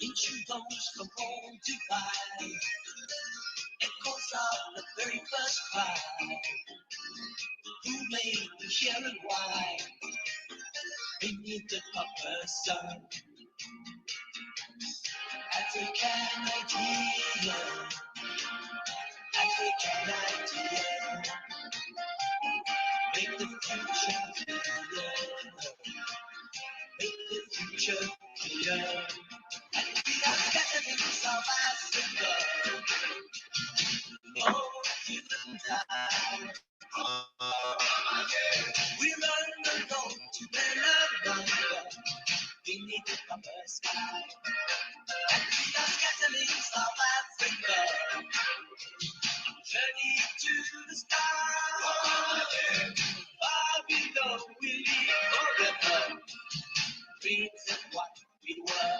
Ancient bones from old divide, echoes of the very first cry. Who made the hear and why? Beneath the copper sun, African idea, African idea. Make the future clear, make the future clear. And we are gathering South Africa, oh, you and I. We run alone to Venezuela, beneath the copper sky. And we are scattering South Africa, journey to the sky. Far below we live forever, dreams of what we were.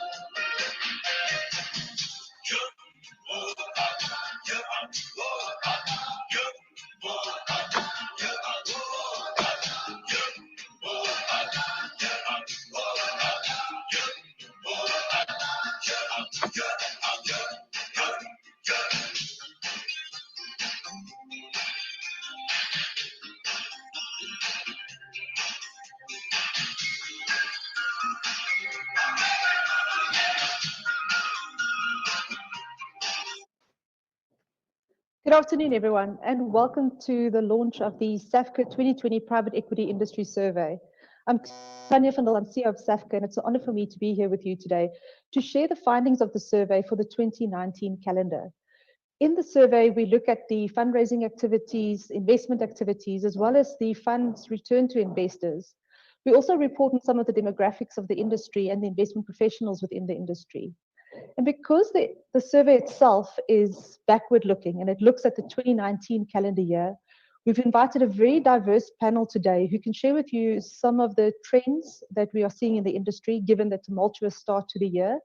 Good afternoon, everyone, and welcome to the launch of the SAVCA 2020 Private Equity Industry Survey. I'm Tanya van der, I'm CEO of SAVCA, and it's an honor for me to be here with you today to share the findings of the survey for the 2019 calendar. In the survey, we look at the fundraising activities, investment activities, as well as the funds returned to investors. We also report on some of the demographics of the industry and the investment professionals within the industry. And because the survey itself is backward looking and it looks at the 2019 calendar year, we've invited a very diverse panel today who can share with you some of the trends that we are seeing in the industry, given the tumultuous start to the year,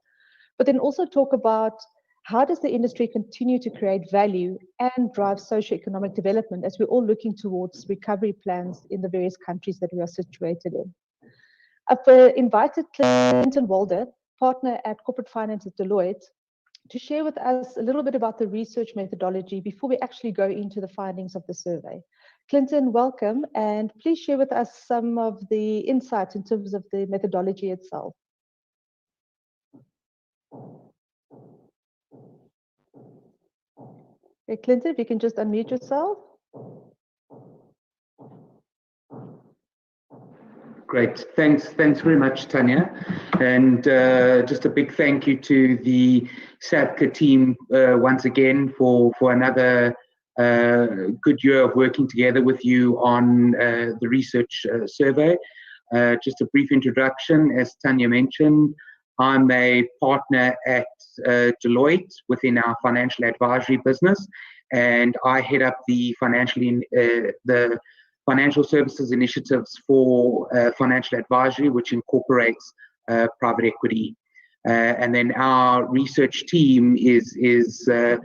but then also talk about how does the industry continue to create value and drive socioeconomic development as we're all looking towards recovery plans in the various countries that we are situated in. I've invited Clinton Walder, partner at corporate finance at Deloitte, to share with us a little bit about the research methodology before we actually go into the findings of the survey. Clinton, welcome, and please share with us some of the insights in terms of the methodology itself. Okay, Clinton, if you can just unmute yourself. Great, thanks very much, Tanya, and just a big thank you to the SAVCA team once again for another good year of working together with you on the research survey. Just a brief introduction, as Tanya mentioned, I'm a partner at Deloitte within our financial advisory business, and I head up the financial services initiatives for financial advisory, which incorporates private equity. And then our research team is the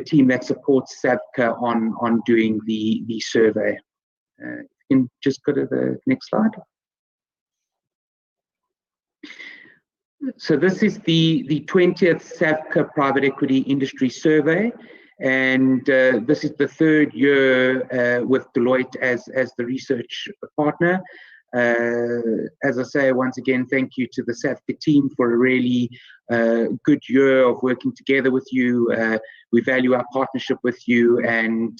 team that supports SAVCA on doing the survey. You can just go to the next slide. So this is the 20th SAVCA Private Equity Industry Survey. And this is the third year with Deloitte as the research partner. As I say, once again, thank you to the SAVCA team for a really good year of working together with you. We value our partnership with you, and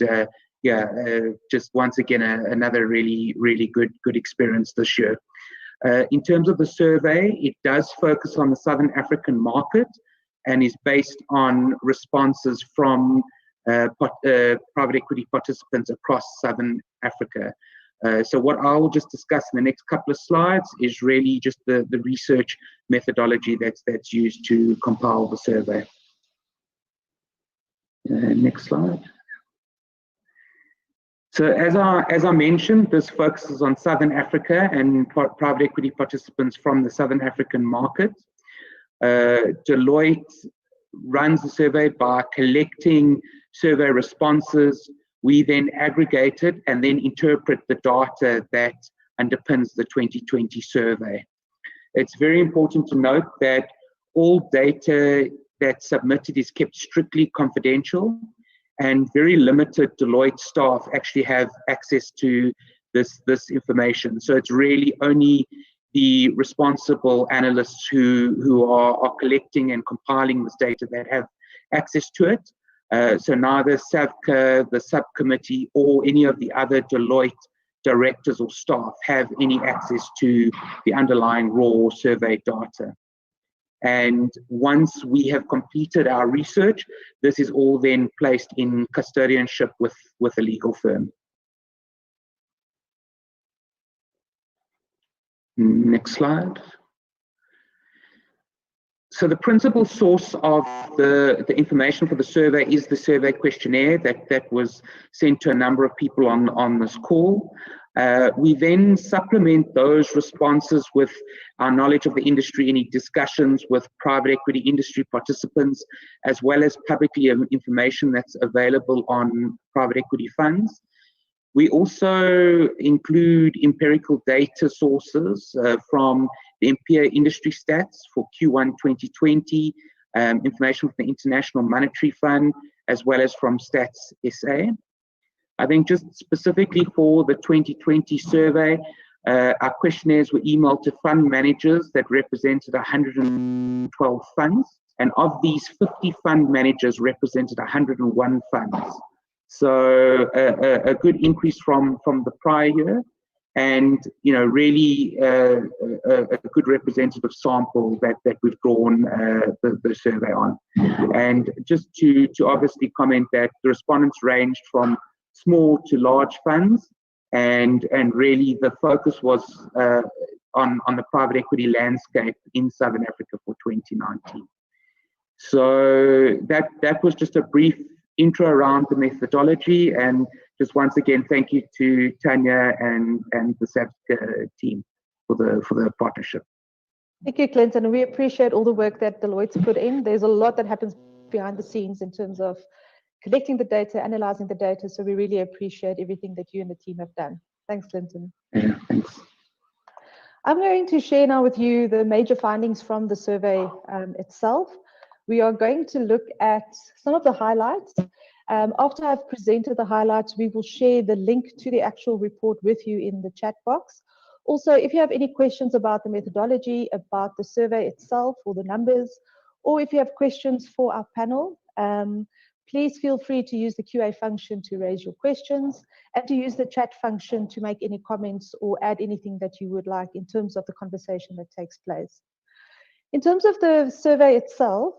just once again, another really good experience this year. In terms of the survey, it does focus on the Southern African market and is based on responses from private equity participants across Southern Africa. So what I will just discuss in the next couple of slides is really just the research methodology that's used to compile the survey. Next slide. So as I mentioned, this focuses on Southern Africa and private equity participants from the Southern African market. Deloitte runs the survey by collecting survey responses We then aggregate it and then interpret the data that underpins the 2020 survey. It's very important to note that all data that's submitted is kept strictly confidential, and very limited Deloitte staff actually have access to this information. So it's really only the responsible analysts who are collecting and compiling this data that have access to it. So neither SAVCA, the subcommittee, or any of the other Deloitte directors or staff have any access to the underlying raw survey data. And once we have completed our research, this is all then placed in custodianship with a legal firm. Next slide. So the principal source of the information for the survey is the survey questionnaire that was sent to a number of people on this call. We then supplement those responses with our knowledge of the industry, any discussions with private equity industry participants, as well as publicly information that's available on private equity funds. We include empirical data sources from the Impia industry stats for Q1 2020, information from the International Monetary Fund, as well as from Stats SA. I think just specifically for the 2020 survey, our questionnaires were emailed to fund managers that represented 112 funds, and of these, 50 fund managers represented 101 funds. So a good increase from the prior year, and really a good representative sample that we've drawn the survey on. And just to obviously comment that the respondents ranged from small to large funds, and really the focus was on the private equity landscape in Southern Africa for 2019. So that was just a brief intro around the methodology, and just once again thank you to Tanya and the SAVCA team for the partnership. Thank you, Clinton. We appreciate all the work that Deloitte's put in. There's a lot that happens behind the scenes in terms of collecting the data, analyzing the data, so we really appreciate everything that you and the team have done. Thanks, Clinton. Yeah, thanks. I'm going to share now with you the major findings from the survey itself. We are going to look at some of the highlights. After I've presented the highlights, we will share the link to the actual report with you in the chat box. Also, if you have any questions about the methodology, about the survey itself or the numbers, or if you have questions for our panel, please feel free to use the QA function to raise your questions, and to use the chat function to make any comments or add anything that you would like in terms of the conversation that takes place. In terms of the survey itself,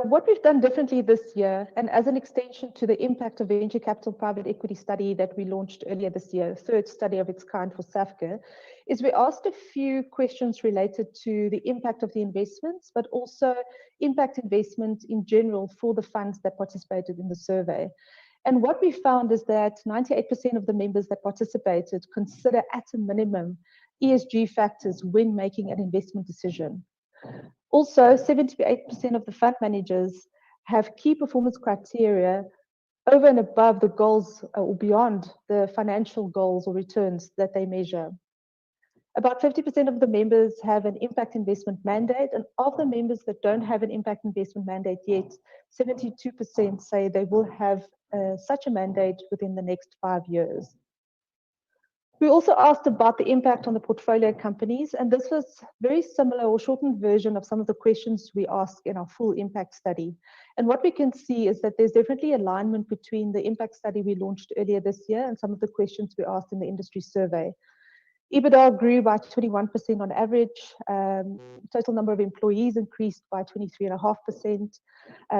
what we've done differently this year, and as an extension to the impact of venture capital private equity study that we launched earlier this year, third study of its kind for SAVCA, is we asked a few questions related to the impact of the investments, but also impact investment in general for the funds that participated in the survey. And what we found is that 98% of the members that participated consider at a minimum ESG factors when making an investment decision. Also, 78% of the fund managers have key performance criteria over and above the goals or beyond the financial goals or returns that they measure. About 50% of the members have an impact investment mandate, and of the members that don't have an impact investment mandate yet, 72% say they will have such a mandate within the next 5 years. We also asked about the impact on the portfolio companies, and this was very similar or shortened version of some of the questions we asked in our full impact study. And what we can see is that there's definitely alignment between the impact study we launched earlier this year and some of the questions we asked in the industry survey. EBITDA grew by 21% on average. Total number of employees increased by 23.5%.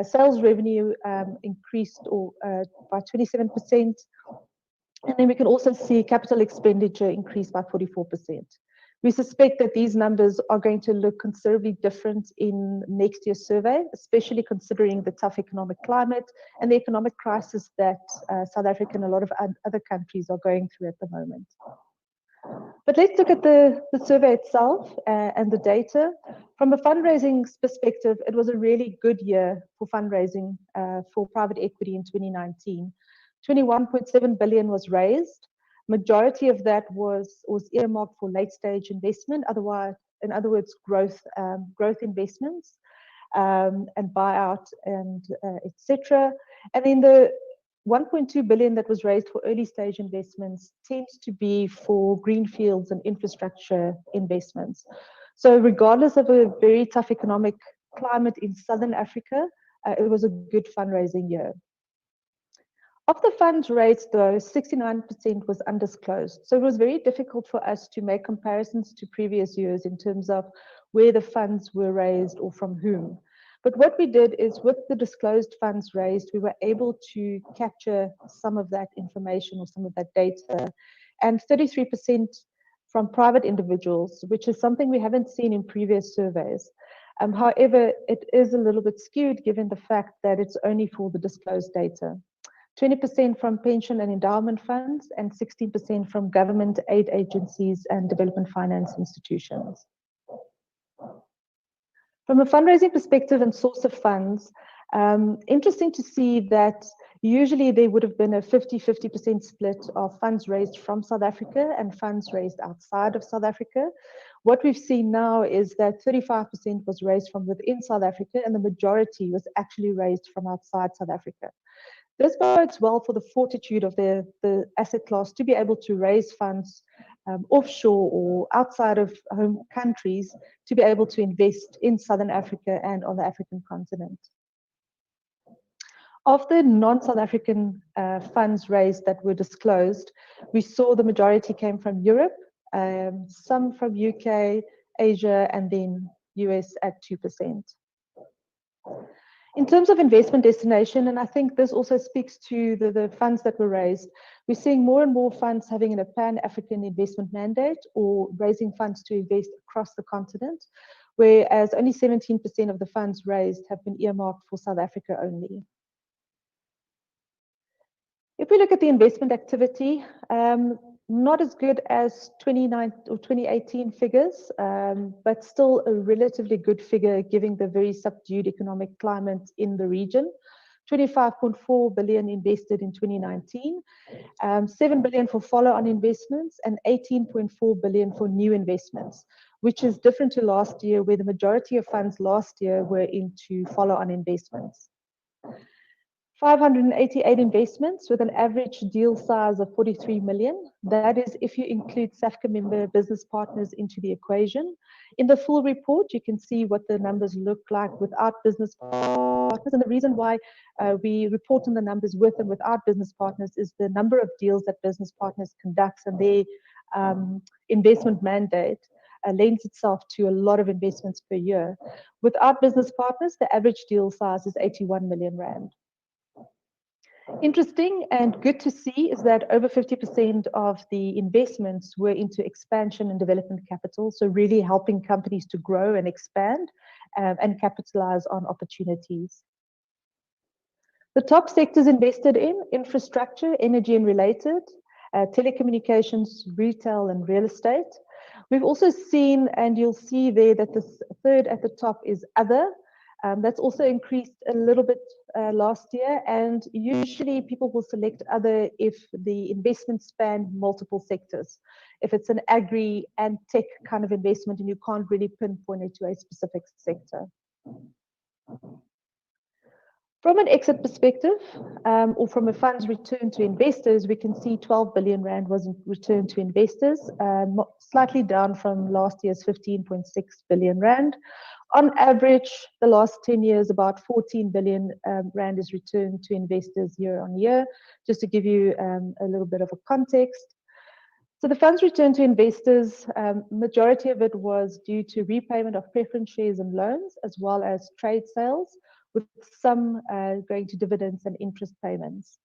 Sales revenue increased by 27%. And then we can also see capital expenditure increase by 44%. We suspect that these numbers are going to look considerably different in next year's survey, especially considering the tough economic climate and the economic crisis that South Africa and a lot of other countries are going through at the moment. But let's look at the survey itself and the data. From a fundraising perspective, it was a really good year for fundraising for private equity in 2019. 21.7 billion was raised. Majority of that was earmarked for late stage investment, otherwise, in other words, growth investments and buyout and etc. And then the 1.2 billion that was raised for early stage investments tends to be for greenfields and infrastructure investments. So regardless of a very tough economic climate in Southern Africa, it was a good fundraising year. Of the funds raised, though, 69% was undisclosed. So it was very difficult for us to make comparisons to previous years in terms of where the funds were raised or from whom. But what we did is with the disclosed funds raised, we were able to capture some of that information or some of that data. And 33% from private individuals, which is something we haven't seen in previous surveys. However, it is a little bit skewed given the fact that it's only for the disclosed data. 20% from pension and endowment funds, and 16% from government aid agencies and development finance institutions. From a fundraising perspective and source of funds, interesting to see that usually there would have been a 50-50% split of funds raised from South Africa and funds raised outside of South Africa. What we've seen now is that 35% was raised from within South Africa and the majority was actually raised from outside South Africa. This bodes well for the fortitude of the asset class to be able to raise funds offshore or outside of home countries to be able to invest in Southern Africa and on the African continent. Of the non-South African funds raised that were disclosed, we saw the majority came from Europe, some from UK, Asia, and then US at 2%. In terms of investment destination, and I think this also speaks to the funds that were raised, we're seeing more and more funds having a pan-African investment mandate or raising funds to invest across the continent, whereas only 17% of the funds raised have been earmarked for South Africa only. If we look at the investment activity, not as good as 2018 figures, but still a relatively good figure given the very subdued economic climate in the region. 25.4 billion invested in 2019, 7 billion for follow-on investments, and 18.4 billion for new investments, which is different to last year, where the majority of funds last year were into follow-on investments. 588 investments with an average deal size of 43 million. That is if you include SAVCA member business partners into the equation. In the full report, you can see what the numbers look like without business partners. And the reason why we report on the numbers with and without business partners is the number of deals that business partners conducts and their investment mandate lends itself to a lot of investments per year. Without business partners, the average deal size is 81 million rand. Interesting and good to see is that over 50% of the investments were into expansion and development capital, so really helping companies to grow and expand and capitalize on opportunities. The top sectors invested in: infrastructure, energy and related, telecommunications, retail and real estate. We've also seen, and you'll see there that the third at the top is other. That's also increased a little bit last year, and usually people will select other if the investments span multiple sectors. If it's an agri and tech kind of investment and you can't really pinpoint it to a specific sector. From an exit perspective, or from a funds return to investors, we can see 12 billion rand was returned to investors, slightly down from last year's 15.6 billion rand. On average, the last 10 years, about 14 billion rand is returned to investors year on year, just to give you a little bit of a context. So the funds returned to investors, majority of it was due to repayment of preference shares and loans, as well as trade sales, with some going to dividends and interest payments.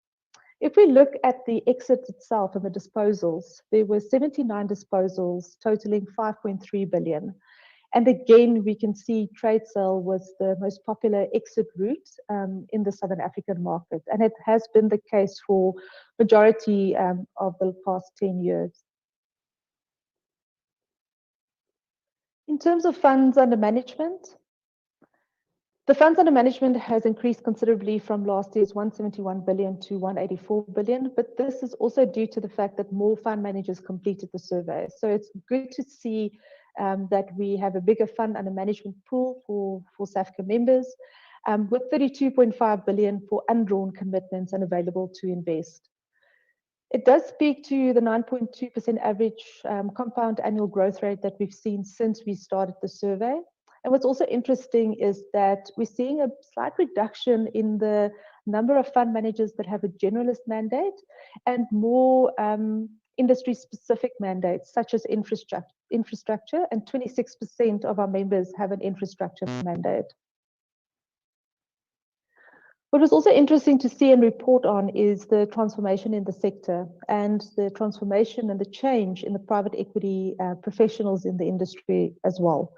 If we look at the exit itself and the disposals, there were 79 disposals totaling 5.3 billion. And again, we can see trade sale was the most popular exit route in the Southern African market. And it has been the case for majority of the past 10 years. In terms of funds under management, the funds under management has increased considerably from last year's 171 billion to 184 billion, but this is also due to the fact that more fund managers completed the survey. So it's good to see that we have a bigger fund under management pool for SAVCA members, with 32.5 billion for undrawn commitments and available to invest. It does speak to the 9.2% average compound annual growth rate that we've seen since we started the survey. And what's also interesting is that we're seeing a slight reduction in the number of fund managers that have a generalist mandate and more industry-specific mandates, such as infrastructure, and 26% of our members have an infrastructure mandate. What was also interesting to see and report on is the transformation in the sector and the transformation and the change in the private equity professionals in the industry as well.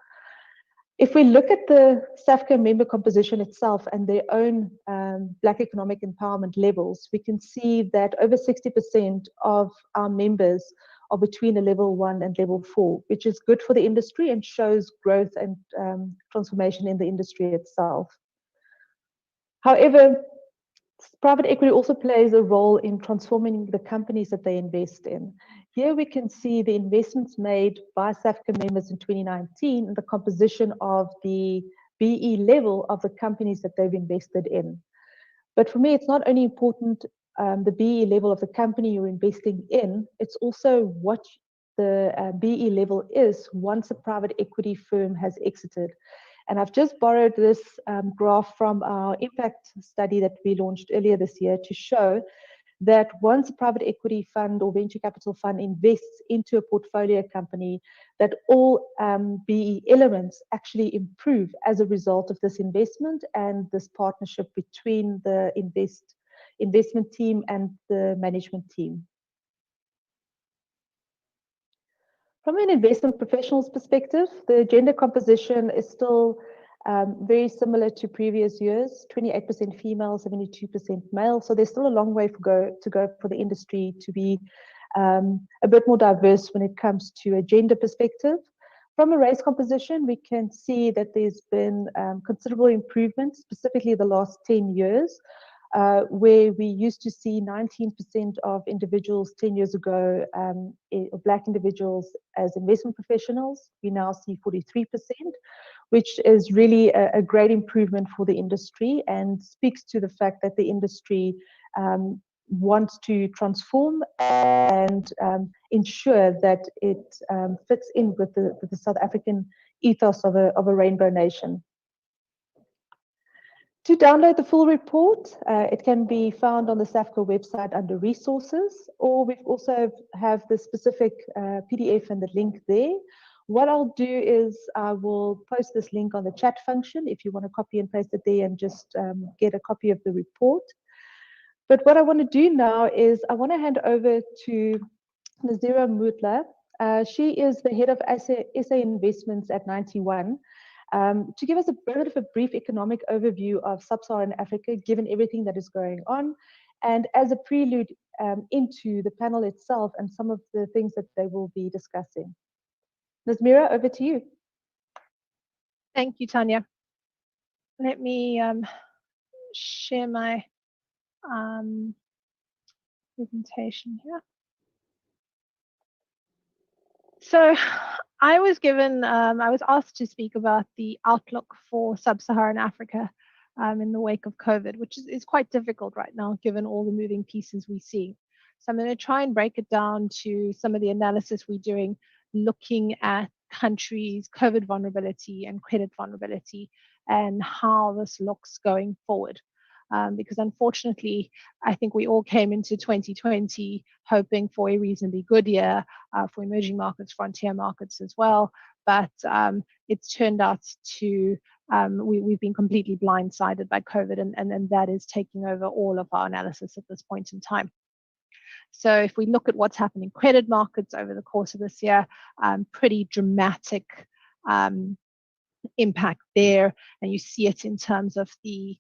If we look at the SAVCA member composition itself and their own Black economic empowerment levels, we can see that over 60% of our members are between a level 1 and level 4, which is good for the industry and shows growth and transformation in the industry itself. However, private equity also plays a role in transforming the companies that they invest in. Here we can see the investments made by SAVCA members in 2019 and the composition of the BE level of the companies that they've invested in. But for me, it's not only important the BE level of the company you're investing in, it's also what the BE level is once a private equity firm has exited. And I've just borrowed this graph from our impact study that we launched earlier this year to show that once a private equity fund or venture capital fund invests into a portfolio company, that all BE elements actually improve as a result of this investment and this partnership between the investment team and the management team. From an investment professionals perspective, the gender composition is still very similar to previous years, 28% female, 72% male. So there's still a long way to go for the industry to be a bit more diverse when it comes to a gender perspective. From a race composition, we can see that there's been considerable improvement, specifically the last 10 years. Where we used to see 19% of individuals 10 years ago, Black individuals as investment professionals, we now see 43%, which is really a great improvement for the industry and speaks to the fact that the industry wants to transform and ensure that it fits in with the South African ethos of a rainbow nation. To download the full report, it can be found on the SAVCA website under resources, or we also have the specific PDF and the link there. What I'll do is I will post this link on the chat function if you want to copy and paste it there and just get a copy of the report. But what I want to do now is I want to hand over to Nazira Mutla. She is the head of SA Investments at 91. To give us a bit of a brief economic overview of sub-Saharan Africa, given everything that is going on, and as a prelude into the panel itself and some of the things that they will be discussing. Nazira, over to you. Thank you, Tanya. Let me share my presentation here. So I was asked to speak about the outlook for sub-Saharan Africa in the wake of COVID, which is quite difficult right now, given all the moving pieces we see. So I'm going to try and break it down to some of the analysis we're doing, looking at countries' COVID vulnerability and credit vulnerability and how this looks going forward. Because unfortunately, I think we all came into 2020 hoping for a reasonably good year for emerging markets, frontier markets as well. But it's turned out to, we've been completely blindsided by COVID, and that is taking over all of our analysis at this point in time. So if we look at what's happened in credit markets over the course of this year, pretty dramatic impact there, and you see it in terms of the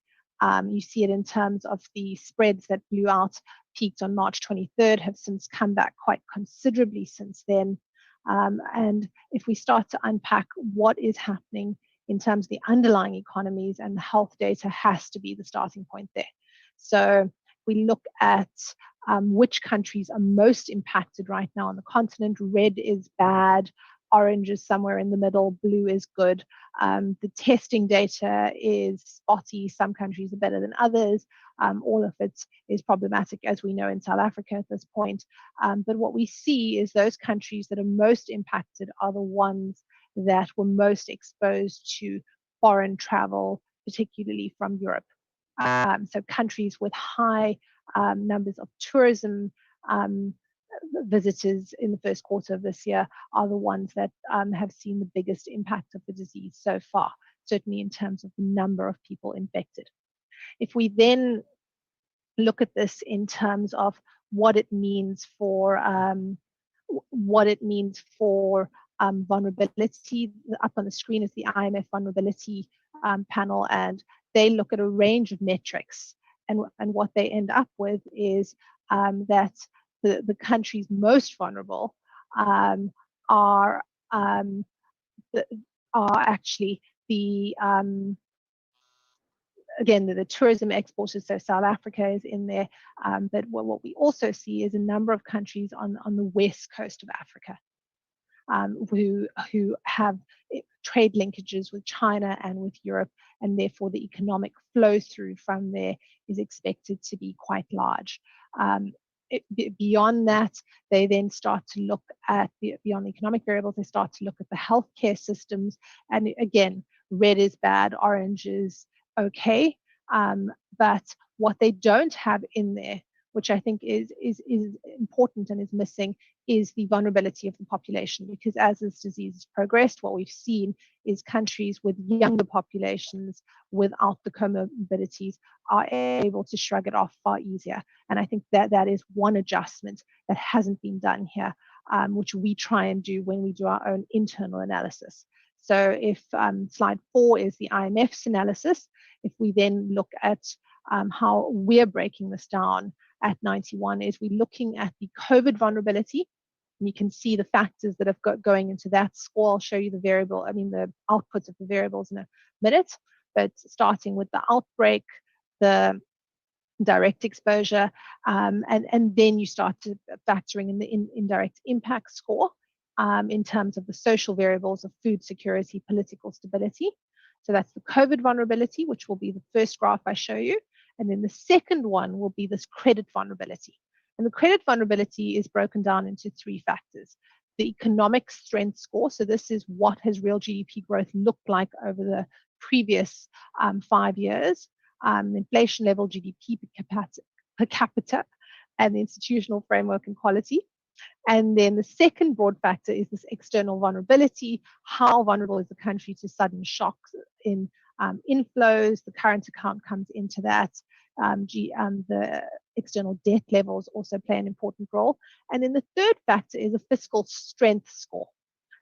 spreads that blew out, peaked on March 23rd, have since come back quite considerably since then. And if we start to unpack what is happening in terms of the underlying economies, and the health data has to be the starting point there. So we look at which countries are most impacted right now on the continent. Red is bad, orange is somewhere in the middle, blue is good. The testing data is spotty. Some countries are better than others. All of it is problematic, as we know in South Africa at this point. But what we see is those countries that are most impacted are the ones that were most exposed to foreign travel, particularly from Europe. So countries with high numbers of tourism visitors in the first quarter of this year are the ones that have seen the biggest impact of the disease so far, certainly in terms of the number of people infected. If we then look at this in terms of what it means for vulnerability, up on the screen is the IMF vulnerability panel, and they look at a range of metrics, and what they end up with is that the countries most vulnerable are actually the again, the tourism exporters, so South Africa is in there, but what we also see is a number of countries on the west coast of Africa who have trade linkages with China and with Europe, and therefore the economic flow through from there is expected to be quite large. Beyond that, they then start to look at, beyond the economic variables, they start to look at the healthcare systems, and again, red is bad, orange is okay, but what they don't have in there, which I think is important and is missing, is the vulnerability of the population, because as this disease has progressed, what we've seen is countries with younger populations without the comorbidities are able to shrug it off far easier. And I think that is one adjustment that hasn't been done here, which we try and do when we do our own internal analysis. So if slide 4 is the IMF's analysis, if we then look at how we're breaking this down at 91, is we're looking at the COVID vulnerability. And you can see the factors that have got going into that score. I'll show you the the outputs of the variables in a minute. But starting with the outbreak, the direct exposure, and then you start to factoring in the indirect impact score in terms of the social variables of food security, political stability. So that's the COVID vulnerability, which will be the first graph I show you. And then the second one will be this credit vulnerability. And the credit vulnerability is broken down into 3 factors. The economic strength score, so this is what has real GDP growth looked like over the previous 5 years. Inflation level, GDP per capita, and the institutional framework and quality. And then the second broad factor is this external vulnerability. How vulnerable is the country to sudden shocks in inflows? The current account comes into that. The external debt levels also play an important role. And then the third factor is a fiscal strength score.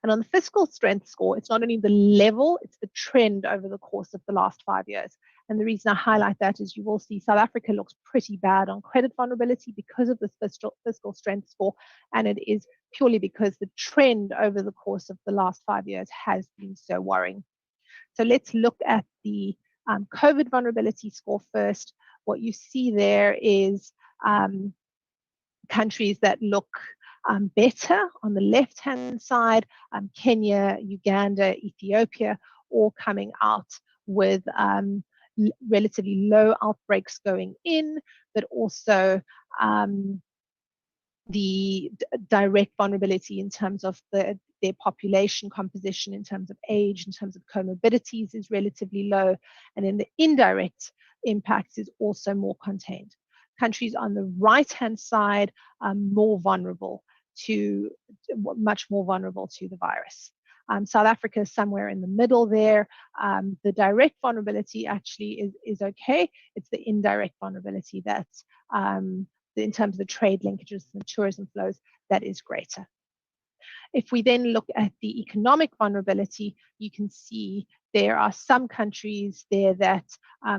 And on the fiscal strength score, it's not only the level, it's the trend over the course of the last 5 years. And the reason I highlight that is you will see South Africa looks pretty bad on credit vulnerability because of this fiscal strength score. And it is purely because the trend over the course of the last 5 years has been so worrying. So let's look at the COVID vulnerability score first. What you see there is countries that look better on the left-hand side, Kenya, Uganda, Ethiopia, all coming out with relatively low outbreaks going in, but also the direct vulnerability in terms of their population composition, in terms of age, in terms of comorbidities is relatively low, and then the indirect impact is also more contained. Countries on the right-hand side are more vulnerable much more vulnerable to the virus. South Africa is somewhere in the middle there. The direct vulnerability actually is okay. It's the indirect vulnerability that's, in terms of the trade linkages and tourism flows, that is greater. If we then look at the economic vulnerability, you can see there are some countries there that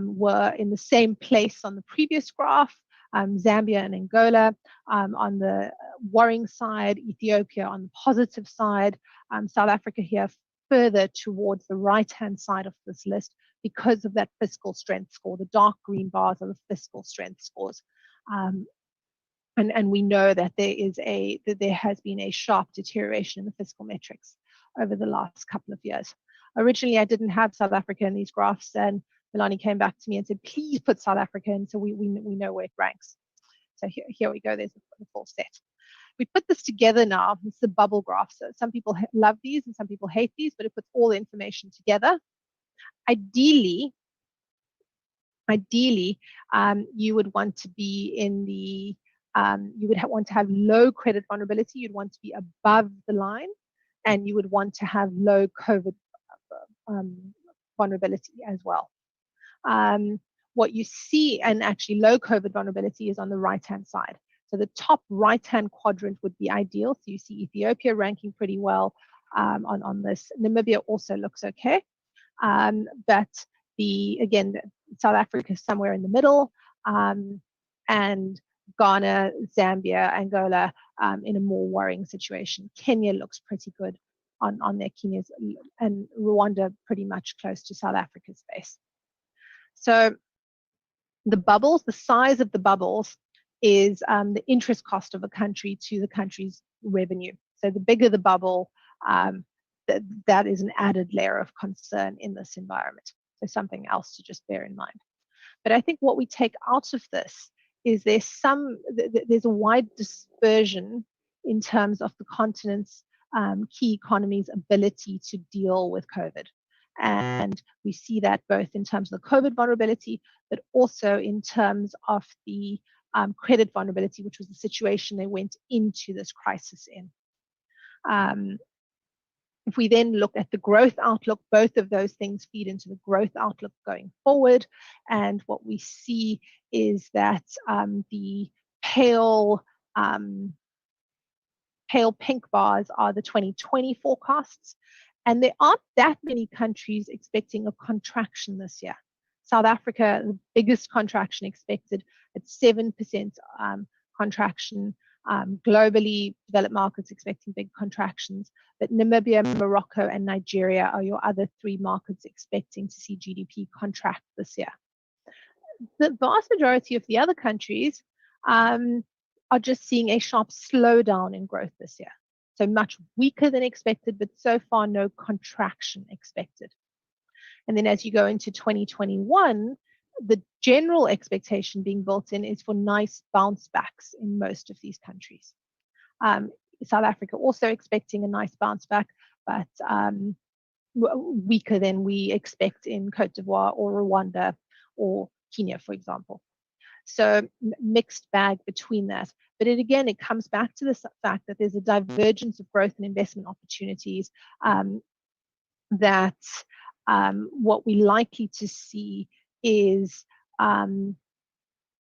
were in the same place on the previous graph, Zambia and Angola on the worrying side, Ethiopia on the positive side, South Africa here further towards the right-hand side of this list because of that fiscal strength score. The dark green bars are the fiscal strength scores. And we know that there has been a sharp deterioration in the fiscal metrics over the last couple of years. Originally, I didn't have South Africa in these graphs, and Milani came back to me and said, please put South Africa in so we know where it ranks. So here we go, there's the full set. We put this together now. It's the bubble graph. So some people love these and some people hate these, but it puts all the information together. Ideally, you would want to be in the, you would want to have low credit vulnerability. You'd want to be above the line, and you would want to have low COVID vulnerability as well. What you see, and actually low COVID vulnerability, is on the right-hand side. So the top right-hand quadrant would be ideal. So you see Ethiopia ranking pretty well on this. Namibia also looks okay. But again, South Africa is somewhere in the middle, and Ghana, Zambia, Angola in a more worrying situation. Kenya looks pretty good on their Kenya's, and Rwanda pretty much close to South Africa's space. So the bubbles, the size of the bubbles is the interest cost of a country to the country's revenue. So the bigger the bubble, that is an added layer of concern in this environment. So something else to just bear in mind. But I think what we take out of this is there's a wide dispersion in terms of the continent's key economies' ability to deal with COVID. And we see that both in terms of the COVID vulnerability, but also in terms of the credit vulnerability, which was the situation they went into this crisis in. If we then look at the growth outlook, both of those things feed into the growth outlook going forward. And what we see is that the pale pink bars are the 2020 forecasts. And there aren't that many countries expecting a contraction this year. South Africa, the biggest contraction expected at 7% contraction. Globally, developed markets expecting big contractions, but Namibia, Morocco, and Nigeria are your other three markets expecting to see GDP contract this year. The vast majority of the other countries are just seeing a sharp slowdown in growth this year. So much weaker than expected, but so far no contraction expected. And then as you go into 2021, the general expectation being built in is for nice bounce backs in most of these countries. South Africa also expecting a nice bounce back, but weaker than we expect in Cote d'Ivoire or Rwanda or Kenya, for example. So mixed bag between that. But it comes back to the fact that there's a divergence of growth and investment opportunities that what we're likely to see is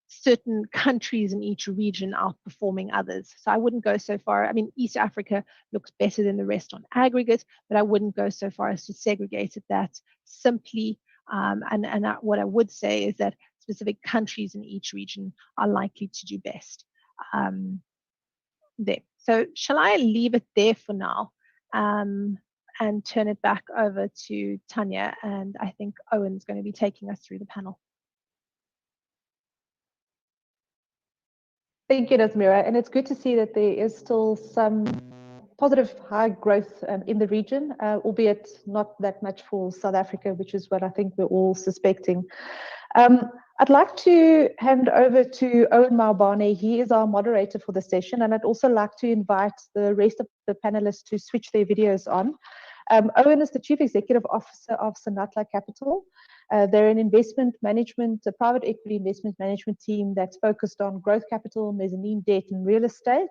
certain countries in each region outperforming others. So I wouldn't go so far. I mean, East Africa looks better than the rest on aggregate, but I wouldn't go so far as to segregate it that simply. What I would say is that specific countries in each region are likely to do best there. So shall I leave it there for now and turn it back over to Tanya? And I think Owen's going to be taking us through the panel. Thank you, Nazmira. And it's good to see that there is still some positive high growth in the region, albeit not that much for South Africa, which is what I think we're all suspecting. I'd like to hand over to Owen Maubane. He is our moderator for the session, and I'd also like to invite the rest of the panelists to switch their videos on. Owen is the Chief Executive Officer of Sanatla Capital. They're an investment management, a private equity investment management team that's focused on growth capital, mezzanine debt, and real estate.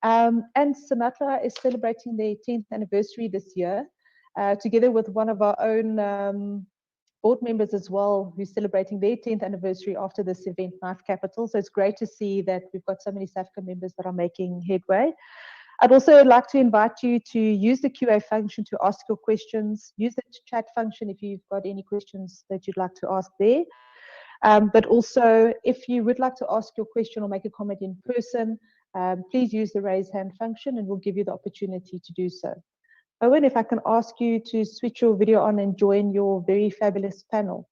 And Sanatla is celebrating their 10th anniversary this year, together with one of our own board members as well, who's celebrating their 10th anniversary after this event, Knife Capital. So it's great to see that we've got so many SAVCA members that are making headway. I'd also like to invite you to use the QA function to ask your questions. Use the chat function if you've got any questions that you'd like to ask there. But also, if you would like to ask your question or make a comment in person, please use the raise hand function and we'll give you the opportunity to do so. Owen, if I can ask you to switch your video on and join your very fabulous panel.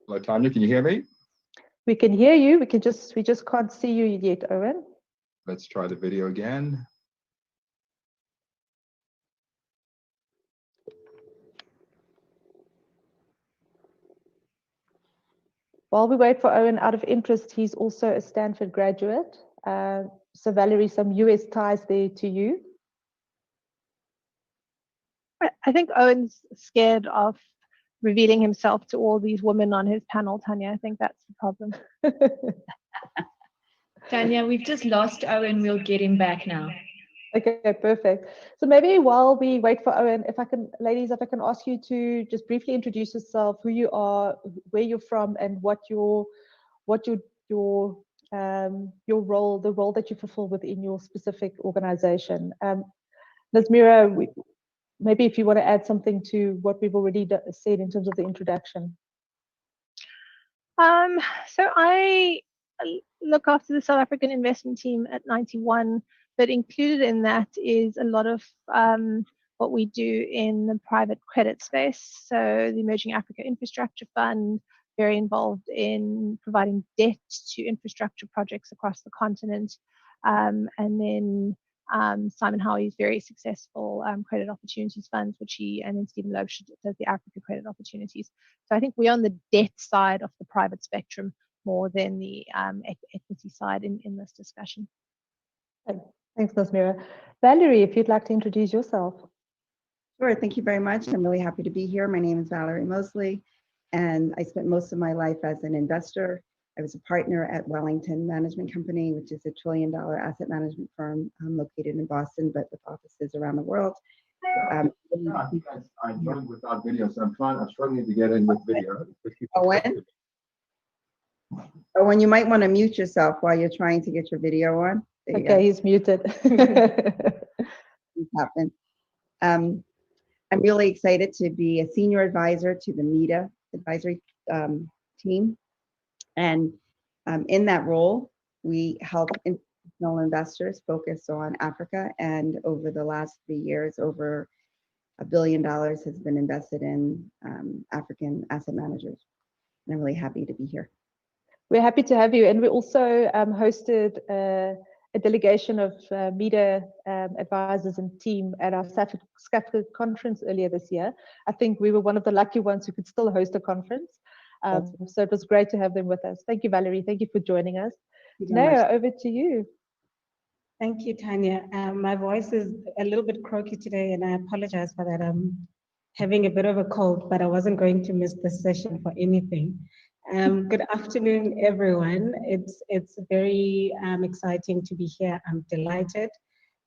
Hello, Tanya, can you hear me? We can hear you. We just can't see you yet, Owen. Let's try the video again. While we wait for Owen, out of interest, he's also a Stanford graduate. So Valerie, some US ties there to you. I think Owen's scared of revealing himself to all these women on his panel, Tanya. I think that's the problem. Tanya, we've just lost Owen. We'll get him back now. Okay, perfect. So maybe while we wait for Owen, if I can, ladies, if I can ask you to just briefly introduce yourself, who you are, where you're from, and what your role, the role that you fulfill within your specific organization. Nazmira, maybe if you want to add something to what we've already said in terms of the introduction. So I look after the South African investment team at 91, but included in that is a lot of what we do in the private credit space. So the Emerging Africa Infrastructure Fund, very involved in providing debt to infrastructure projects across the continent. And then Simon Howie's very successful Credit Opportunities Funds, which and then Stephen Loebsch does the Africa Credit Opportunities. So I think we're on the debt side of the private spectrum more than the equity side in this discussion. Thanks, Nazmira. Valerie, if you'd like to introduce yourself. Sure, thank you very much. I'm really happy to be here. My name is Valerie Mosley, and I spent most of my life as an investor. I was a partner at Wellington Management Company, which is a $1 trillion asset management firm located in Boston, but with offices around the world. I joined without video, so I'm struggling to get in with video. Owen, you might want to mute yourself while you're trying to get your video on. Okay, he's muted. Happen. I'm really excited to be a senior advisor to the MEDA advisory team. And in that role, we help institutional investors focus on Africa. And over the last 3 years, over $1 billion has been invested in African asset managers. And I'm really happy to be here. We're happy to have you. And we also hosted a delegation of MEDA advisors and team at our SAVCA conference earlier this year. I think we were one of the lucky ones who could still host a conference. So it was great to have them with us. Thank you, Valerie. Thank you for joining us. Naya, over to you. Thank you, Tanya. My voice is a little bit croaky today, and I apologize for that. I'm having a bit of a cold, but I wasn't going to miss this session for anything. Good afternoon, everyone. It's very exciting to be here. I'm delighted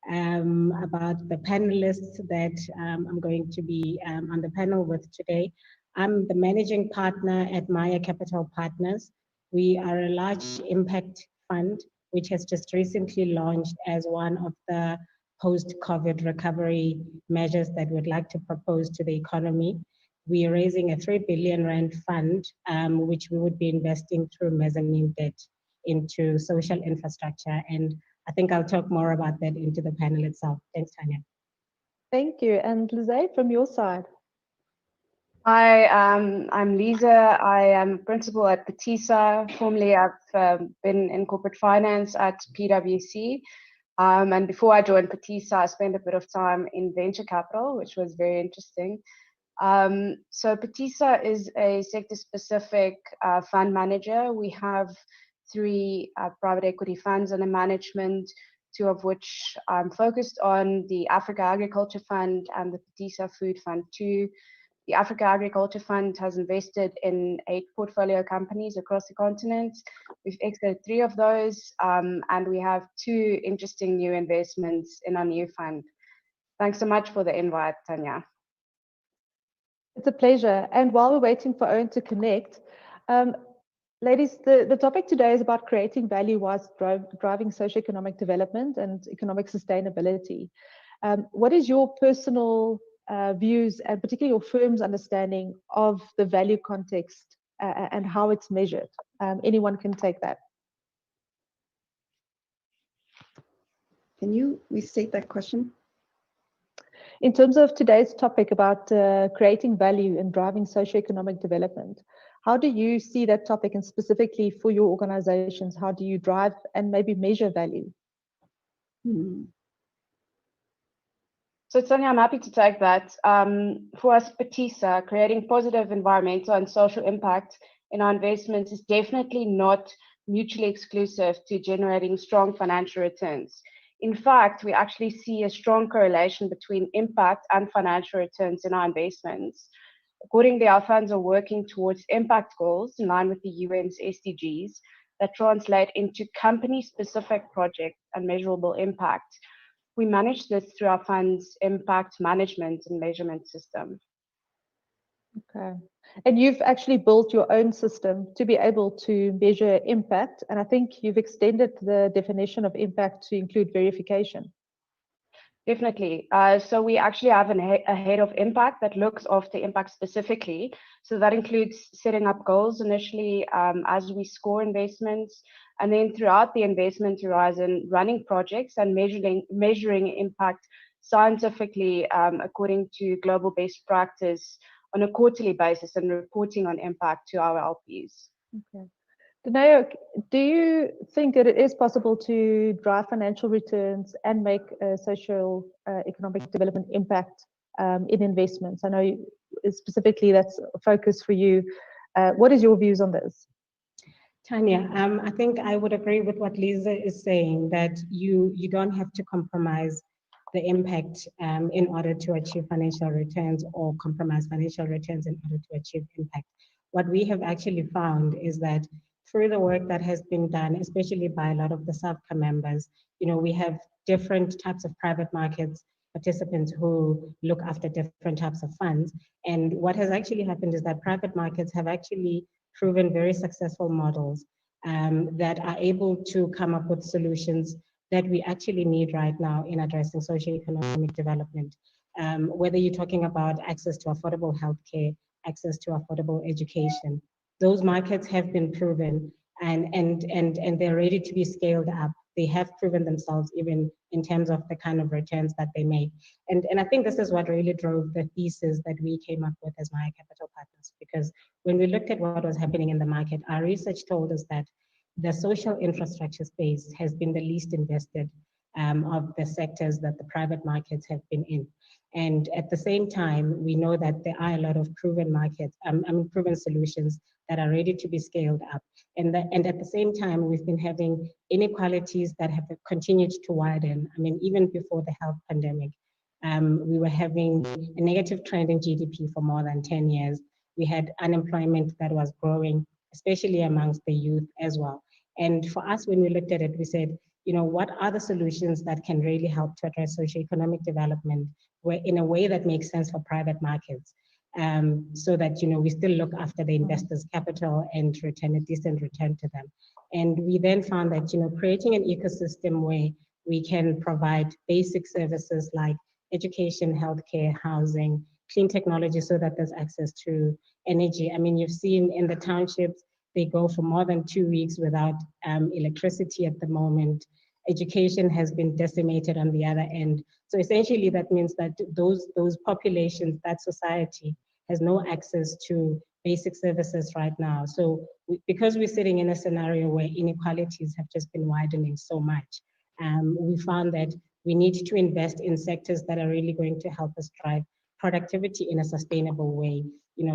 about the panelists that I'm going to be on the panel with today. I'm the managing partner at Maya Capital Partners. We are a large impact fund, which has just recently launched as one of the post-COVID recovery measures that we'd like to propose to the economy. We are raising a 3 billion rand fund, which we would be investing through mezzanine debt into social infrastructure. And I think I'll talk more about that into the panel itself. Thanks, Tanya. Thank you. And Lizette, from your side. Hi, I'm Lisa. I am principal at Petisa. Formerly, I've been in corporate finance at PwC. And before I joined Petisa, I spent a bit of time in venture capital, which was very interesting. So Petisa is a sector-specific fund manager. We have 3 private equity funds under management, 2 of which I'm focused on, the Africa Agriculture Fund and the Petisa Food Fund 2. The Africa Agriculture Fund has invested in 8 portfolio companies across the continent. We've exited 3 of those, and we have 2 interesting new investments in our new fund. Thanks so much for the invite, Tanya. It's a pleasure. And while we're waiting for Owen to connect, ladies, the topic today is about creating value whilst driving socioeconomic development and economic sustainability. What is your personal views and particularly your firm's understanding of the value context and how it's measured? Anyone can take that. Can you restate that question? In terms of today's topic about creating value and driving socioeconomic development, how do you see that topic, and specifically for your organizations, how do you drive and maybe measure value? So Tanya, I'm happy to take that. For us, PTISA, creating positive environmental and social impact in our investments is definitely not mutually exclusive to generating strong financial returns. In fact, we actually see a strong correlation between impact and financial returns in our investments. Accordingly, our funds are working towards impact goals in line with the UN's SDGs that translate into company-specific project and measurable impact. We manage this through our fund's impact management and measurement system. Okay. And you've actually built your own system to be able to measure impact. And I think you've extended the definition of impact to include verification. Definitely. So we actually have a head of impact that looks after impact specifically. So that includes setting up goals initially as we score investments, and then throughout the investment horizon, running projects and measuring impact scientifically according to global best practice on a quarterly basis and reporting on impact to our LPs. Okay. Danao, do you think that it is possible to drive financial returns and make a social economic development impact in investments? I know specifically that's a focus for you. What is your views on this? Tanya, I think I would agree with what Lisa is saying, that you don't have to compromise the impact in order to achieve financial returns, or compromise financial returns in order to achieve impact. What we have actually found is that through the work that has been done, especially by a lot of the SAVCA members, we have different types of private markets participants who look after different types of funds. And what has actually happened is that private markets have actually proven very successful models that are able to come up with solutions that we actually need right now in addressing socioeconomic development. Whether you're talking about access to affordable healthcare, access to affordable education, those markets have been proven and they're ready to be scaled up. They have proven themselves even in terms of the kind of returns that they make. And I think this is what really drove the thesis that we came up with as Maya Capital Partners, because when we looked at what was happening in the market, our research told us that the social infrastructure space has been the least invested of the sectors that the private markets have been in. And at the same time, we know that there are a lot of proven markets, proven solutions that are ready to be scaled up. And at the same time, we've been having inequalities that have continued to widen. I mean, even before the health pandemic, we were having a negative trend in GDP for more than 10 years. We had unemployment that was growing, especially amongst the youth as well. And for us, when we looked at it, we said, what are the solutions that can really help to address socioeconomic development in a way that makes sense for private markets, so that, we still look after the investors' capital and return a decent return to them. And we then found that, creating an ecosystem where we can provide basic services like education, healthcare, housing, clean technology, so that there's access to energy. I mean, you've seen in the townships, they go for more than 2 weeks without electricity at the moment. Education has been decimated on the other end. So essentially that means that those populations, that society has no access to basic services right now. So because we're sitting in a scenario where inequalities have just been widening so much, we found that we need to invest in sectors that are really going to help us drive productivity in a sustainable way.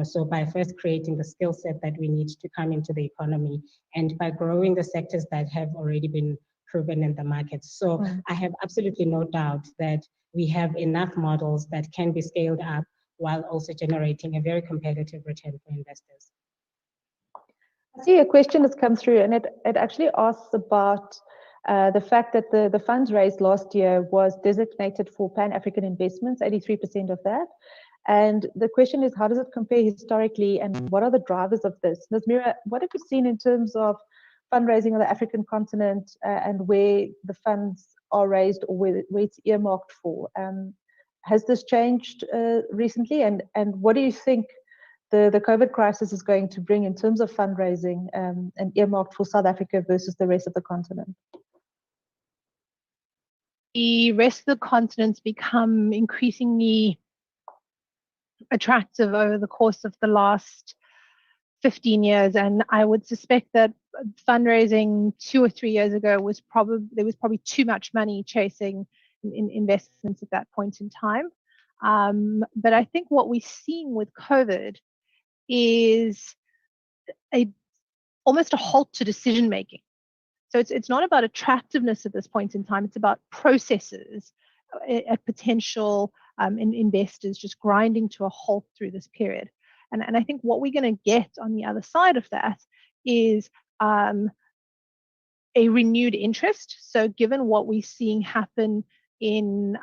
So by first creating the skill set that we need to come into the economy, and by growing the sectors that have already been proven in the market. So I have absolutely no doubt that we have enough models that can be scaled up while also generating a very competitive return for investors. I see a question that's come through, and it actually asks about the fact that the funds raised last year was designated for Pan-African investments, 83% of that. And the question is, how does it compare historically, and what are the drivers of this? Ms. Mira, what have you seen in terms of fundraising on the African continent and where the funds are raised or where it's earmarked for. Has this changed recently? And what do you think the COVID crisis is going to bring in terms of fundraising and earmarked for South Africa versus the rest of the continent? The rest of the continent's become increasingly attractive over the course of the last 15 years, and I would suspect that fundraising 2 or 3 years ago was probably too much money chasing in investments at that point in time. But I think what we're seeing with COVID is almost a halt to decision making. So it's not about attractiveness at this point in time. It's about processes at potential investors just grinding to a halt through this period. And I think what we're going to get on the other side of that is a renewed interest. So given what we're seeing happen in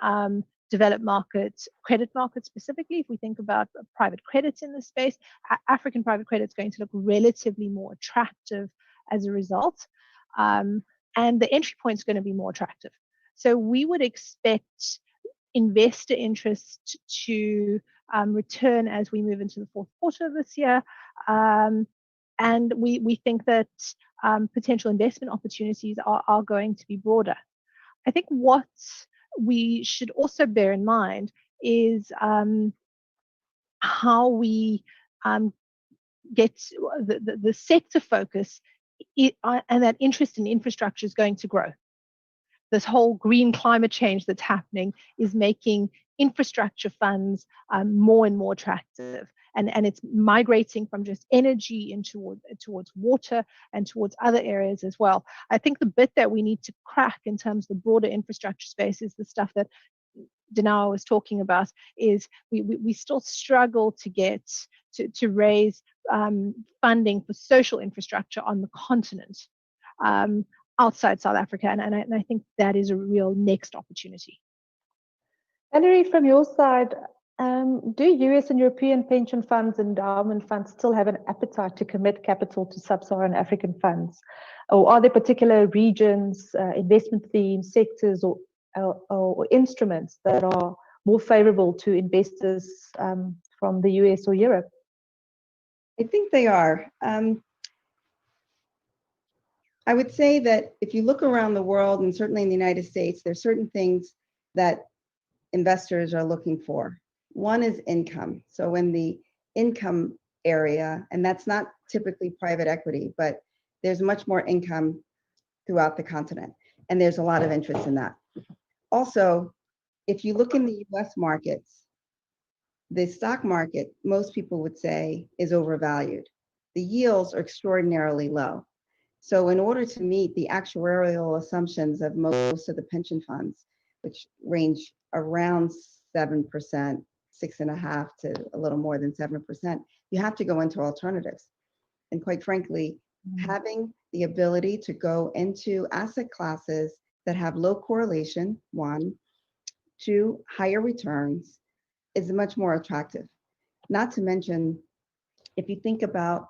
developed markets, credit markets specifically, if we think about private credit in this space, African private credit is going to look relatively more attractive as a result. And the entry point is going to be more attractive. So we would expect investor interest to return as we move into the fourth quarter of this year. And we think that potential investment opportunities are going to be broader. I think what we should also bear in mind is how we get the sector focus and that interest in infrastructure is going to grow. This whole green climate change that's happening is making infrastructure funds more and more attractive. And it's migrating from just energy into towards water and towards other areas as well. I think the bit that we need to crack in terms of the broader infrastructure space is the stuff that Danawa was talking about, is we still struggle to get to raise funding for social infrastructure on the continent outside South Africa. And I think that is a real next opportunity. Valerie, from your side, do US and European pension funds and endowment funds still have an appetite to commit capital to sub-Saharan African funds? Or are there particular regions, investment themes, sectors, or instruments that are more favorable to investors from the US or Europe? I think they are. I would say that if you look around the world, and certainly in the United States, there's certain things that investors are looking for. One is income. So in the income area, and that's not typically private equity, but there's much more income throughout the continent, and there's a lot of interest in that. Also, if you look in the US markets, the stock market, most people would say, is overvalued. The yields are extraordinarily low. So in order to meet the actuarial assumptions of most of the pension funds, which range around 7%, 6.5% to a little more than 7%, you have to go into alternatives. And quite frankly, having the ability to go into asset classes that have low correlation, 1, 2, higher returns, is much more attractive. Not to mention, if you think about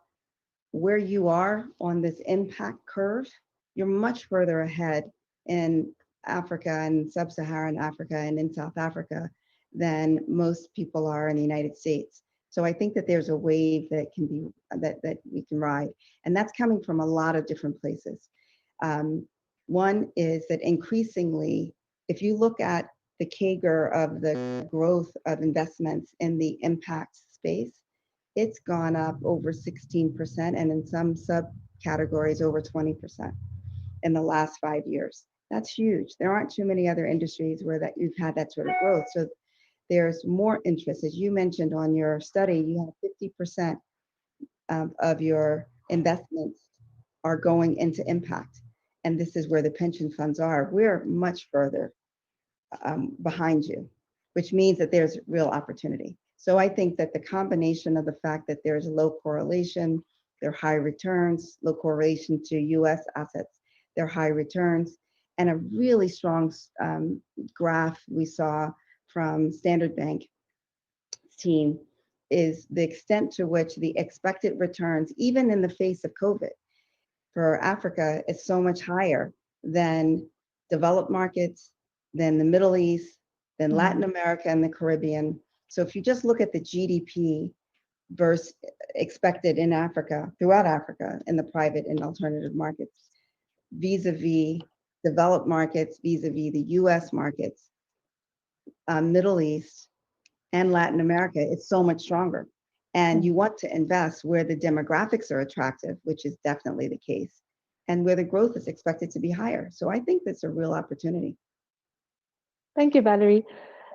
where you are on this impact curve, you're much further ahead in Africa and sub-Saharan Africa and in South Africa than most people are in the United States. So I think that there's a wave that can be that we can ride, and that's coming from a lot of different places. One is that increasingly, if you look at the CAGR of the growth of investments in the impact space, it's gone up over 16%, and in some subcategories over 20% in the last 5 years. That's huge. There aren't too many other industries where that you've had that sort of growth. So there's more interest. As you mentioned on your study, you have 50% of your investments are going into impact. And this is where the pension funds are. We're much further behind you, which means that there's real opportunity. So I think that the combination of the fact that there's low correlation, there are high returns, low correlation to US assets, there are high returns, and a really strong graph we saw from Standard Bank team is the extent to which the expected returns, even in the face of COVID, for Africa is so much higher than developed markets, then the Middle East, then Mhm. Latin America and the Caribbean. So if you just look at the GDP versus expected in Africa, throughout Africa, in the private and alternative markets, vis-a-vis developed markets, vis-a-vis the US markets, Middle East, and Latin America, it's so much stronger. And you want to invest where the demographics are attractive, which is definitely the case, and where the growth is expected to be higher. So I think that's a real opportunity. Thank you, Valerie.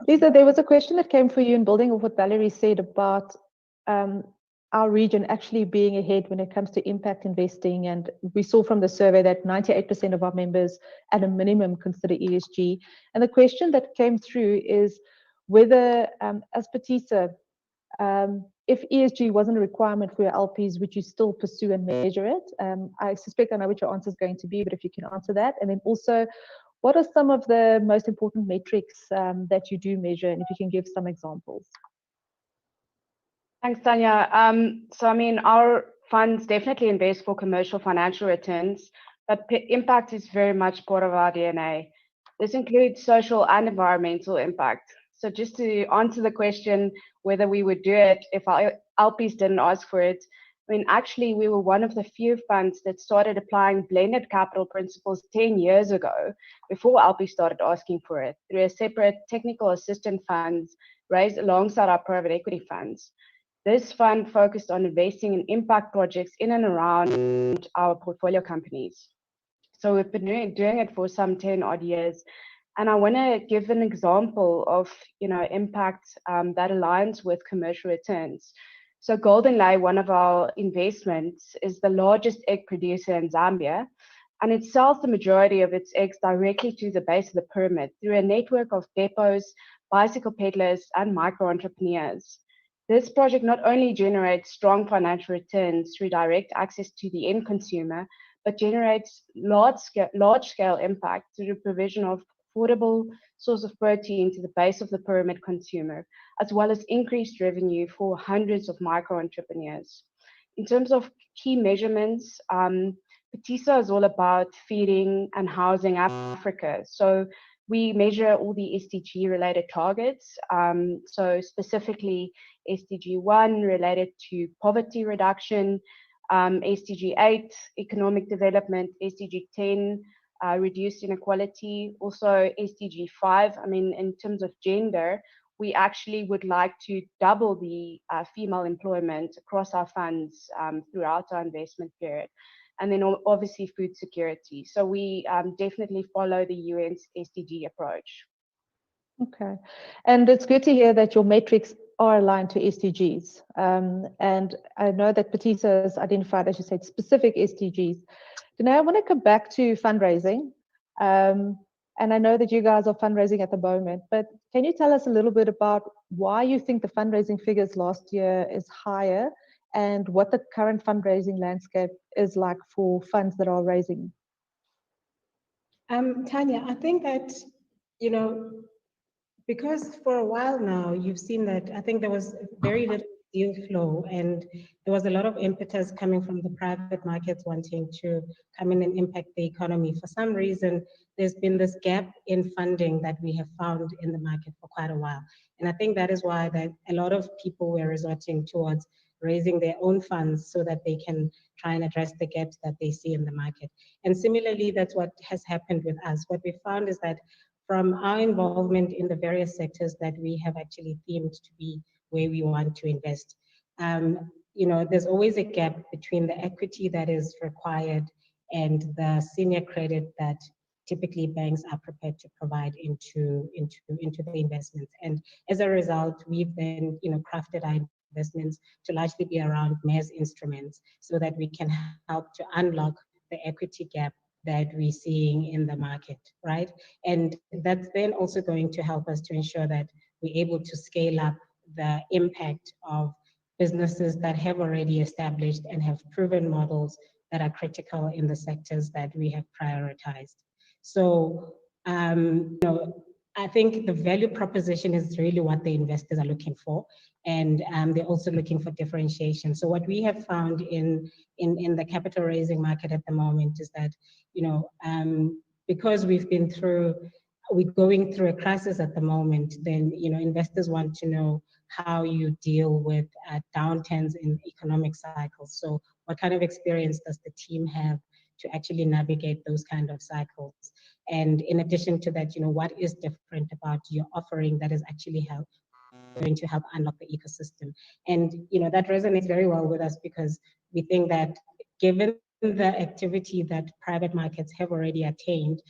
Lisa, there was a question that came for you in building of what Valerie said about our region actually being ahead when it comes to impact investing. And we saw from the survey that 98% of our members at a minimum consider ESG. And the question that came through is whether, as Patisa, if ESG wasn't a requirement for your LPs, would you still pursue and measure it? I suspect I know what your answer is going to be, but if you can answer that. And then also, what are some of the most important metrics that you do measure, and if you can give some examples? Thanks, Tanya. So, I mean, our funds definitely invest for commercial financial returns, but impact is very much part of our DNA. This includes social and environmental impact. So just to answer the question whether we would do it if our LPs didn't ask for it, I mean, actually, we were one of the few funds that started applying blended capital principles 10 years ago, before LPs started asking for it, through a separate technical assistant funds raised alongside our private equity funds. This fund focused on investing in impact projects in and around our portfolio companies. So we've been doing it for some 10 odd years. And I want to give an example of, impact that aligns with commercial returns. So Golden Lay, one of our investments, is the largest egg producer in Zambia, and it sells the majority of its eggs directly to the base of the pyramid through a network of depots, bicycle peddlers, and micro entrepreneurs. This project not only generates strong financial returns through direct access to the end consumer, but generates large-scale impact through the provision of affordable source of protein to the base of the pyramid consumer, as well as increased revenue for hundreds of micro entrepreneurs. In terms of key measurements, Patisa is all about feeding and housing Africa. So we measure all the SDG related targets. So specifically SDG 1 related to poverty reduction, SDG 8 economic development, SDG 10 reduced inequality, also SDG 5. I mean, in terms of gender, we actually would like to double the female employment across our funds throughout our investment period. And then obviously food security. So we definitely follow the UN's SDG approach. Okay. And it's good to hear that your metrics are aligned to SDGs. And I know that Patisa has identified, as you said, specific SDGs. Now I want to come back to fundraising. And I know that you guys are fundraising at the moment, but can you tell us a little bit about why you think the fundraising figures last year is higher, and what the current fundraising landscape is like for funds that are raising? Tanya, I think that, because for a while now, you've seen that I think there was very little deal flow, and there was a lot of impetus coming from the private markets wanting to come in and impact the economy. For some reason, there's been this gap in funding that we have found in the market for quite a while. And I think that is why that a lot of people were resorting towards raising their own funds so that they can try and address the gaps that they see in the market. And similarly, that's what has happened with us. What we found is that from our involvement in the various sectors that we have actually themed to be where we want to invest, there's always a gap between the equity that is required and the senior credit that typically banks are prepared to provide into the investments. And as a result, we've then crafted our investments to largely be around MES instruments so that we can help to unlock the equity gap that we're seeing in the market, right? And that's then also going to help us to ensure that we're able to scale up the impact of businesses that have already established and have proven models that are critical in the sectors that we have prioritized. So, I think the value proposition is really what the investors are looking for, and they're also looking for differentiation. So what we have found in the capital raising market at the moment is that, because we're going through a crisis at the moment, then, investors want to know how you deal with downturns in economic cycles. So what kind of experience does the team have to actually navigate those kind of cycles? And in addition to that, what is different about your offering that is actually going to help unlock the ecosystem? And, that resonates very well with us, because we think that given the activity that private markets have already attained,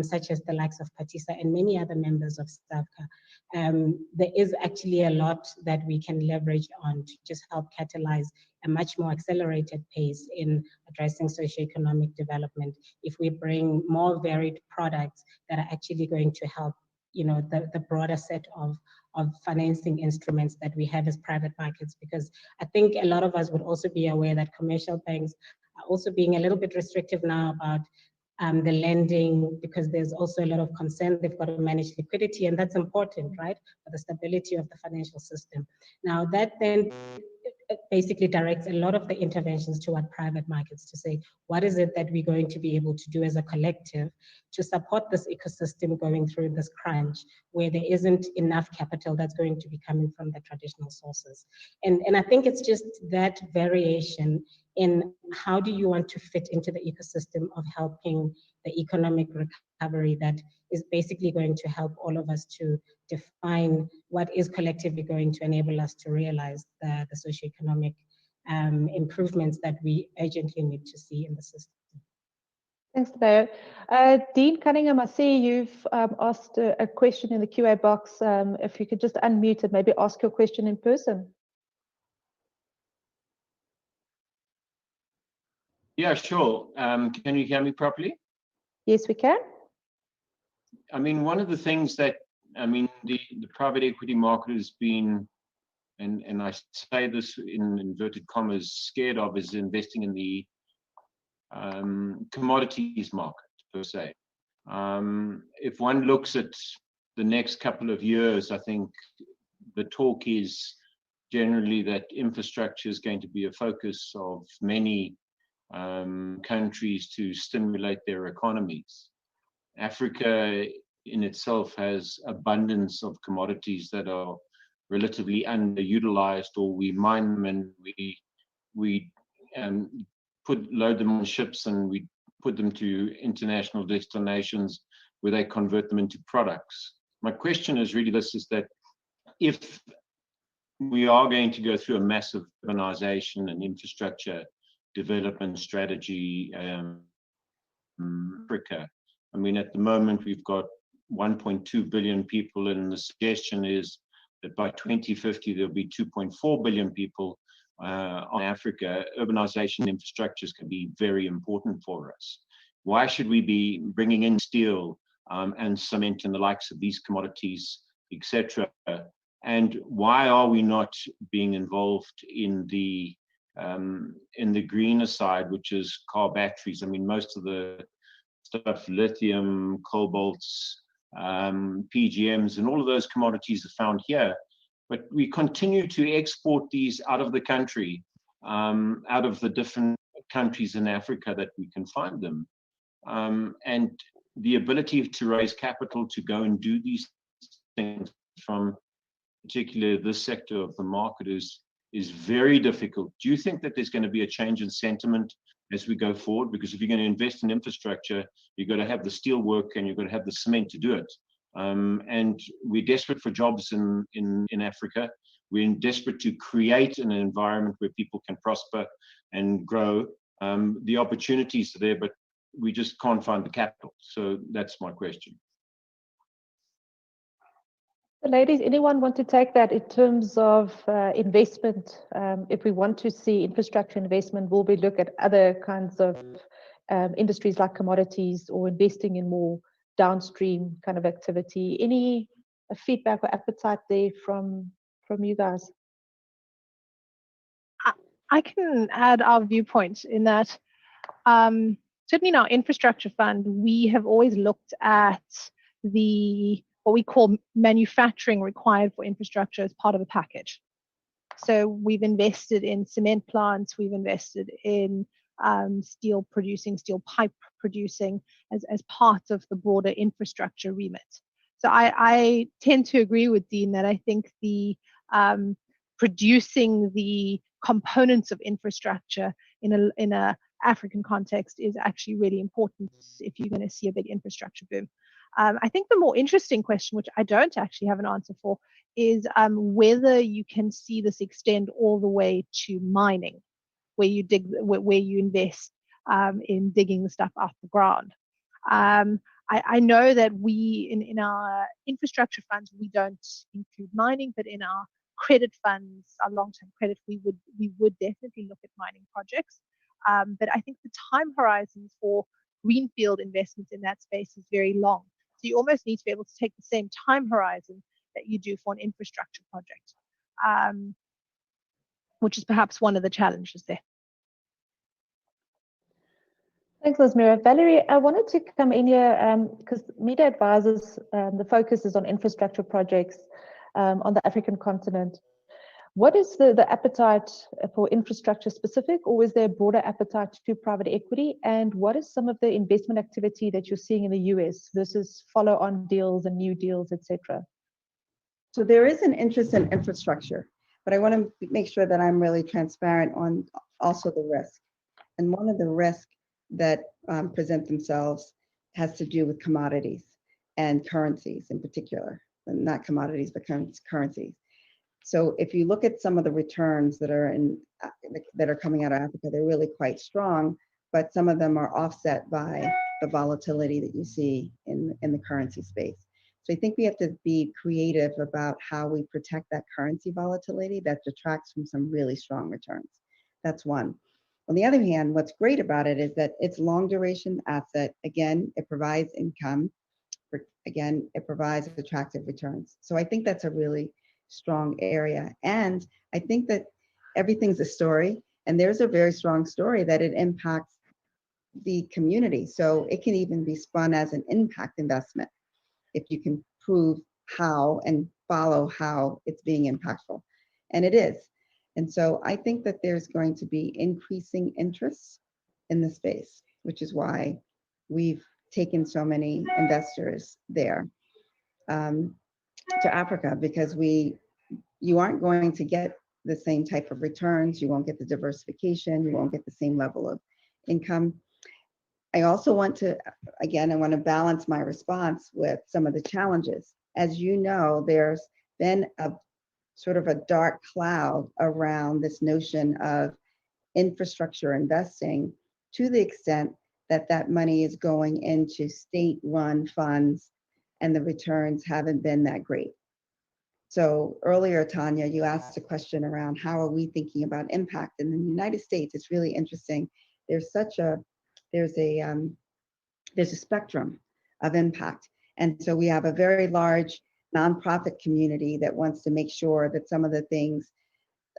such as the likes of Patisa and many other members of SAVCA, there is actually a lot that we can leverage on to just help catalyze a much more accelerated pace in addressing socioeconomic development if we bring more varied products that are actually going to help, the broader set of financing instruments that we have as private markets. Because I think a lot of us would also be aware that commercial banks are also being a little bit restrictive now about the lending, because there's also a lot of concern. They've got to manage liquidity, and that's important, right, for the stability of the financial system. Now, that then basically directs a lot of the interventions toward private markets to say, what is it that we're going to be able to do as a collective to support this ecosystem going through this crunch where there isn't enough capital that's going to be coming from the traditional sources. And I think it's just that variation in how do you want to fit into the ecosystem of helping the economic recovery that is basically going to help all of us to define what is collectively going to enable us to realize the socioeconomic improvements that we urgently need to see in the system. Thanks, Tadeo. Dean Cunningham, I see you've asked a question in the QA box. If you could just unmute and maybe ask your question in person. Yeah, sure. Can you hear me properly? Yes, we can. I mean, one of the things that, the private equity market has been, and I say this in inverted commas, scared of, is investing in the commodities market per se. If one looks at the next couple of years, I think the talk is generally that infrastructure is going to be a focus of many countries to stimulate their economies. Africa in itself has abundance of commodities that are relatively underutilized, or we mine them and we load them on ships and we put them to international destinations where they convert them into products. My question is really this, is that if we are going to go through a massive urbanization and infrastructure development strategy, Africa, at the moment we've got 1.2 billion people, and the suggestion is that by 2050 there'll be 2.4 billion people on Africa. Urbanization infrastructures can be very important for us. Why should we be bringing in steel and cement and the likes of these commodities, etc.? And why are we not being involved in the greener side, which is car batteries? Most of the stuff, lithium, cobalts, PGMs, and all of those commodities are found here. But we continue to export these out of the country, out of the different countries in Africa that we can find them. And the ability to raise capital to go and do these things from particularly this sector of the market is very difficult. Do you think that there's going to be a change in sentiment as we go forward? Because if you're going to invest in infrastructure, you've got to have the steel work and you've got to have the cement to do it. And we're desperate for jobs in Africa. We're desperate to create an environment where people can prosper and grow. The opportunities are there, but we just can't find the capital. So that's my question. Ladies, anyone want to take that in terms of investment? If we want to see infrastructure investment, will we look at other kinds of industries like commodities, or investing in more downstream kind of activity? Any feedback or appetite there from you guys? I can add our viewpoint in that certainly in our infrastructure fund, we have always looked at what we call manufacturing required for infrastructure as part of a package. So we've invested in cement plants, we've invested in steel producing, steel pipe producing as part of the broader infrastructure remit. So I tend to agree with Dean that I think the producing the components of infrastructure in a African context is actually really important if you're going to see a big infrastructure boom. I think the more interesting question, which I don't actually have an answer for, is whether you can see this extend all the way to mining, where you invest in digging the stuff out the ground. I know that we in our infrastructure funds we don't include mining, but in our credit funds, our long-term credit, we would definitely look at mining projects. But I think the time horizon for greenfield investments in that space is very long. So you almost need to be able to take the same time horizon that you do for an infrastructure project, which is perhaps one of the challenges there. Thanks, Lizmira. Valerie, I wanted to come in here because Media Advisors, the focus is on infrastructure projects on the African continent. What is the appetite for infrastructure specific, or is there a broader appetite to private equity? And what is some of the investment activity that you're seeing in the US versus follow-on deals and new deals, etc.? So there is an interest in infrastructure, but I want to make sure that I'm really transparent on also the risk. And one of the risks that present themselves has to do with commodities and currencies in particular, not commodities, but currencies. So if you look at some of the returns that are coming out of Africa, they're really quite strong, but some of them are offset by the volatility that you see in the currency space. So I think we have to be creative about how we protect that currency volatility that detracts from some really strong returns. That's one. On the other hand, what's great about it is that it's long duration asset. Again, it provides income. Again, it provides attractive returns. So I think that's a really strong area. And I think that everything's a story, and there's a very strong story that it impacts the community. So it can even be spun as an impact investment if you can prove how and follow how it's being impactful. And it is. And so I think that there's going to be increasing interest in the space, which is why we've taken so many investors there to Africa, because you aren't going to get the same type of returns. You won't get the diversification. You won't get the same level of income. I also want to, again, I want to balance my response with some of the challenges. As you know, there's been a sort of a dark cloud around this notion of infrastructure investing, to the extent that that money is going into state-run funds and the returns haven't been that great. So earlier, Tanya, you asked a question around how are we thinking about impact. And in the United States, it's really interesting. There's a spectrum of impact. And so we have a very large nonprofit community that wants to make sure that some of the things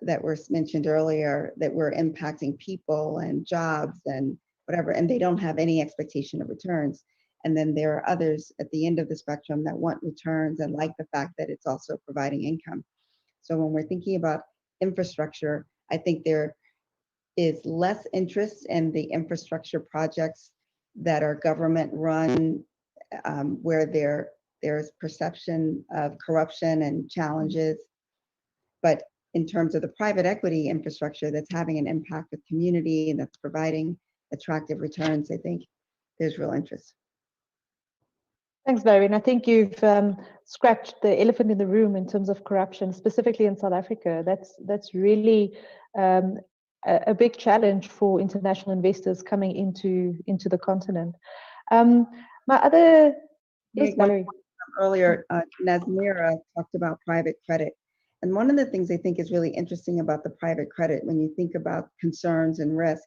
that were mentioned earlier, that we're impacting people and jobs and whatever, and they don't have any expectation of returns. And then there are others at the end of the spectrum that want returns and like the fact that it's also providing income. So when we're thinking about infrastructure, I think there is less interest in the infrastructure projects that are government run, where there's perception of corruption and challenges. But in terms of the private equity infrastructure that's having an impact with community and that's providing attractive returns, I think there's real interest. Thanks, Valerie. And I think you've scratched the elephant in the room in terms of corruption, specifically in South Africa. That's really a big challenge for international investors coming into the continent. My other, yes, Valerie. Earlier, Nazmira talked about private credit. And one of the things I think is really interesting about the private credit, when you think about concerns and risk,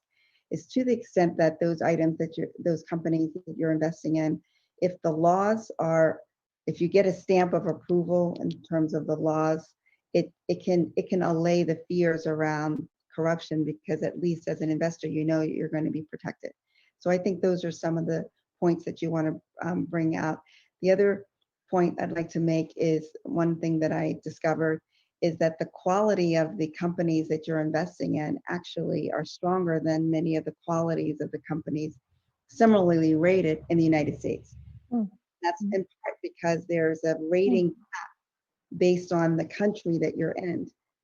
is to the extent that those items that those companies that you're investing in, if the laws are, if you get a stamp of approval in terms of the laws, it can allay the fears around corruption, because at least as an investor, you know you're going to be protected. So I think those are some of the points that you want to bring out. The other point I'd like to make is one thing that I discovered is that the quality of the companies that you're investing in actually are stronger than many of the qualities of the companies similarly rated in the United States. That's in part because there's a rating based on the country that you're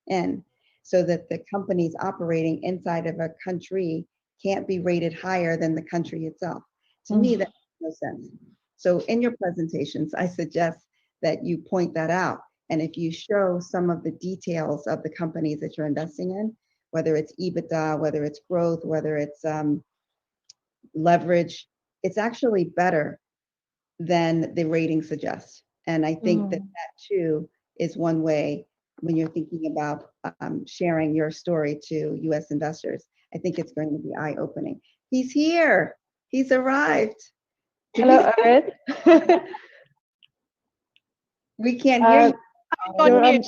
in, so that the companies operating inside of a country can't be rated higher than the country itself. To me, that makes no sense. So in your presentations, I suggest that you point that out. And if you show some of the details of the companies that you're investing in, whether it's EBITDA, whether it's growth, whether it's leverage, it's actually better than the rating suggests. And I think that too is one way when you're thinking about sharing your story to US investors. I think it's going to be eye-opening. He's here. He's arrived. Hello, Owen. We can't hear you. You're on mute.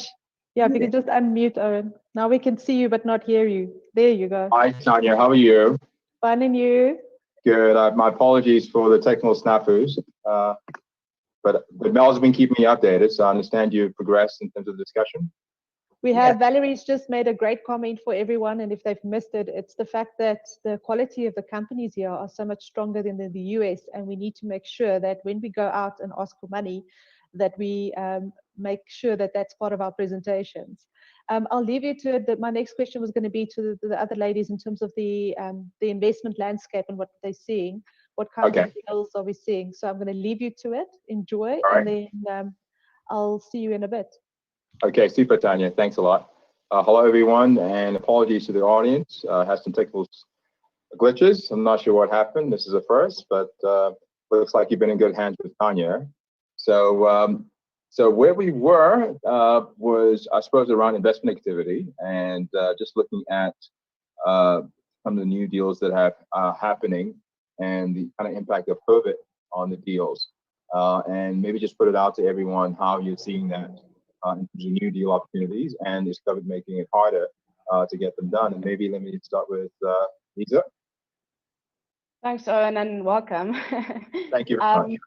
Yeah, if you could just unmute, Owen. Now we can see you but not hear you. There you go. Hi, Tanya. How are you? Fine, and you? Good. My apologies for the technical snafus. But Mel's been keeping me updated, so I understand you've progressed in terms of discussion. We have, Valerie's just made a great comment for everyone, and if they've missed it, it's the fact that the quality of the companies here are so much stronger than in the US, and we need to make sure that when we go out and ask for money, that we make sure that that's part of our presentations. I'll leave you to it. That my next question was going to be to the other ladies in terms of the investment landscape and what they're seeing. What kind of deals are we seeing? So I'm going to leave you to it. Enjoy, and then I'll see you in a bit. Okay, super, Tanya. Thanks a lot. Hello, everyone, and apologies to the audience. Had some technical glitches. I'm not sure what happened. This is a first, but looks like you've been in good hands with Tanya. So, so where we were was, I suppose, around investment activity, and just looking at some of the new deals that have happening and the kind of impact of COVID on the deals, and maybe just put it out to everyone how you're seeing that in terms of new deal opportunities, and is COVID making it harder to get them done. And maybe let me start with Lisa. Thanks, Owen, and welcome. Thank you very much.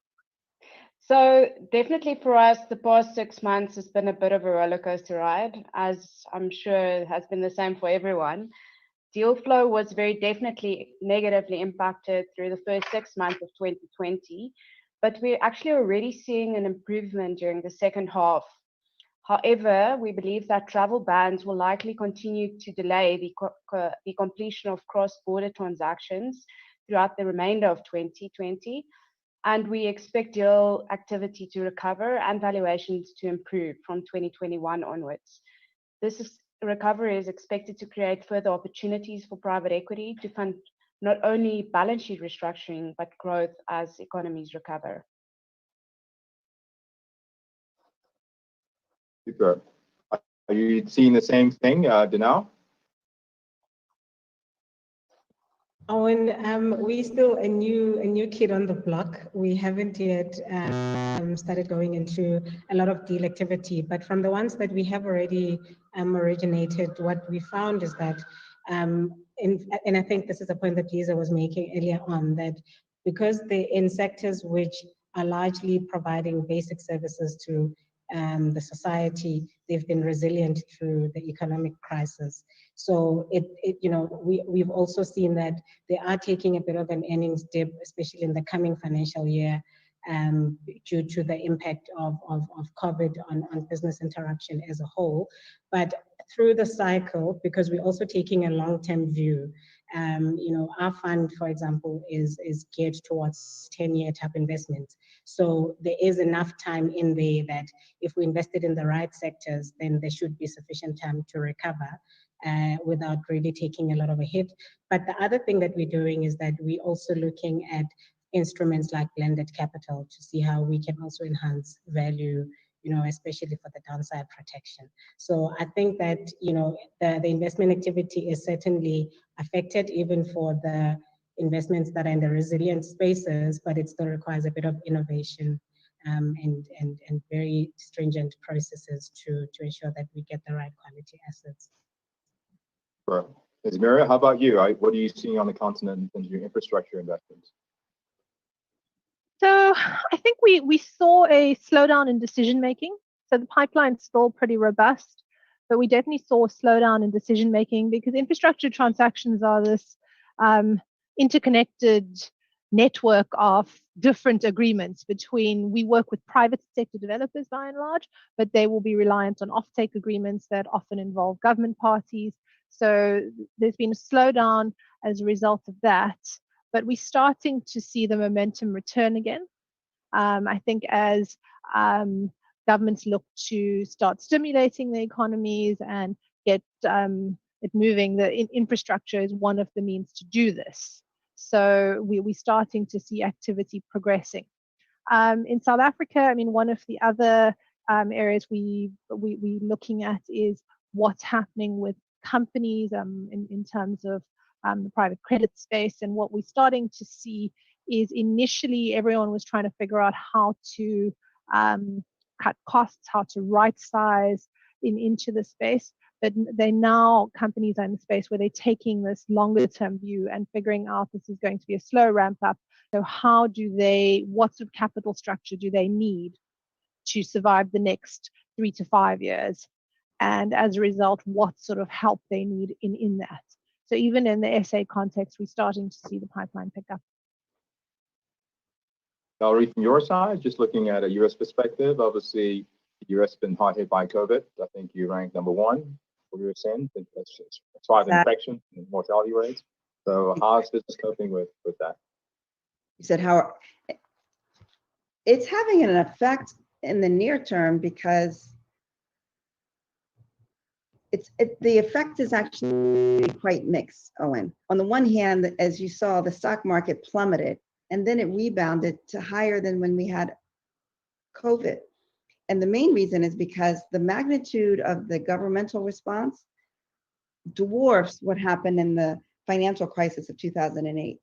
So definitely for us, the past 6 months has been a bit of a roller coaster ride, as I'm sure it has been the same for everyone. Deal flow was very definitely negatively impacted through the first 6 months of 2020, but we're actually already seeing an improvement during the second half. However, we believe that travel bans will likely continue to delay the completion of cross-border transactions throughout the remainder of 2020, and we expect deal activity to recover and valuations to improve from 2021 onwards. This recovery is expected to create further opportunities for private equity to fund not only balance sheet restructuring, but growth as economies recover. Super. Are you seeing the same thing, Danal? Owen, we still a new kid on the block. We haven't yet started going into a lot of deal activity, but from the ones that we have already originated, what we found is that, and I think this is a point that Lisa was making earlier on, that because they're in sectors which are largely providing basic services to the society, they've been resilient through the economic crisis. So we've also seen that they are taking a bit of an earnings dip, especially in the coming financial year, due to the impact of COVID on business interaction as a whole. But through the cycle, because we're also taking a long-term view, our fund, for example, is geared towards 10-year type investments. So there is enough time in there that if we invested in the right sectors, then there should be sufficient time to recover without really taking a lot of a hit. But the other thing that we're doing is that we're also looking at instruments like blended capital to see how we can also enhance value, especially for the downside protection. So I think that, the investment activity is certainly affected even for the investments that are in the resilient spaces, but it still requires a bit of innovation and very stringent processes to ensure that we get the right quality assets. Sure. Maria, how about you? What are you seeing on the continent in terms of your infrastructure investments? So I think we saw a slowdown in decision making. So the pipeline's still pretty robust. but we definitely saw a slowdown in decision making because infrastructure transactions are this interconnected network of different agreements between, we work with private sector developers by and large, but they will be reliant on offtake agreements that often involve government parties. So there's been a slowdown as a result of that, but we're starting to see the momentum return again. I think as governments look to start stimulating the economies and get it moving, the infrastructure is one of the means to do this. So we're starting to see activity progressing. In South Africa, I mean, one of the other areas we're looking at is what's happening with companies in terms of the private credit space. And what we're starting to see is initially everyone was trying to figure out how to cut costs, how to right size into the space. But they now, companies are in the space where they're taking this longer term view and figuring out this is going to be a slow ramp up. So how do they, what sort of capital structure do they need to survive the next 3 to 5 years? And as a result, what sort of help they need in that. So even in the SA context, we're starting to see the pipeline pick up. Valerie, from your side, just looking at a US perspective, obviously the US has been hard hit by COVID. I think you ranked #1 for US in. I think that's as far as infection and mortality rates. So how is business coping with that? You said how it's having an effect in the near term because the effect is actually quite mixed, Owen. On the one hand, as you saw, the stock market plummeted and then it rebounded to higher than when we had COVID. And the main reason is because the magnitude of the governmental response dwarfs what happened in the financial crisis of 2008.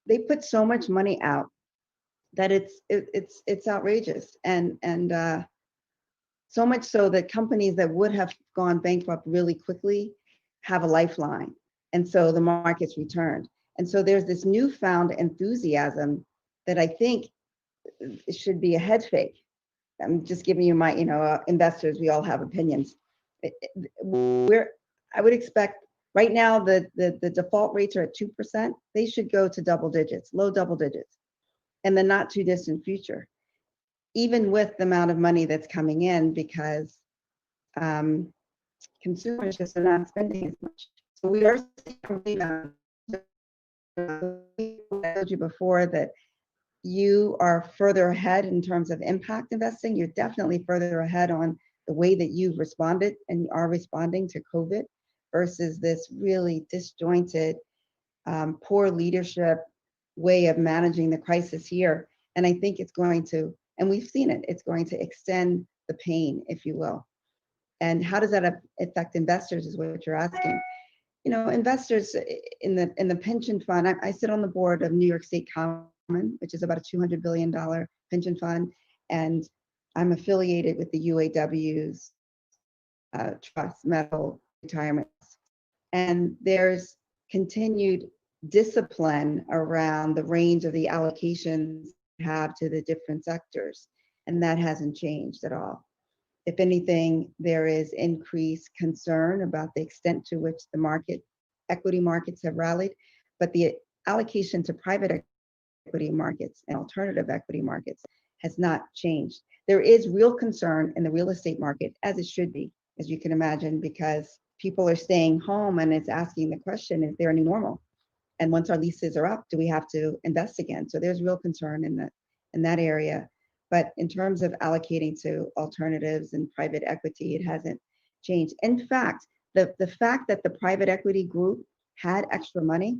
They put so much money out that it's outrageous, and so much so that companies that would have gone bankrupt really quickly have a lifeline, and so the markets returned. And so there's this newfound enthusiasm that I think it should be a head fake. I'm just giving you my, investors, we all have opinions. I would expect right now the default rates are at 2%. They should go to double digits, low double digits, in the not too distant future, even with the amount of money that's coming in, because consumers just are not spending as much. So we are seeing a rebound. I told you before that you are further ahead in terms of impact investing. You're definitely further ahead on the way that you've responded and are responding to COVID versus this really disjointed, poor leadership way of managing the crisis here. And I think it's going to, and we've seen it, it's going to extend the pain, if you will. And how does that affect investors is what you're asking. Investors in the pension fund, I sit on the board of New York State Common, which is about a $200 billion pension fund. And I'm affiliated with the UAW's trust, medical retirement. And there's continued discipline around the range of the allocations we have to the different sectors. And that hasn't changed at all. If anything, there is increased concern about the extent to which the equity markets have rallied, but the allocation to private equity markets and alternative equity markets has not changed. There is real concern in the real estate market, as it should be, as you can imagine, because people are staying home and it's asking the question, is there a new normal? And once our leases are up, do we have to invest again? So there's real concern in that area. But in terms of allocating to alternatives and private equity, it hasn't changed. In fact, the fact that the private equity group had extra money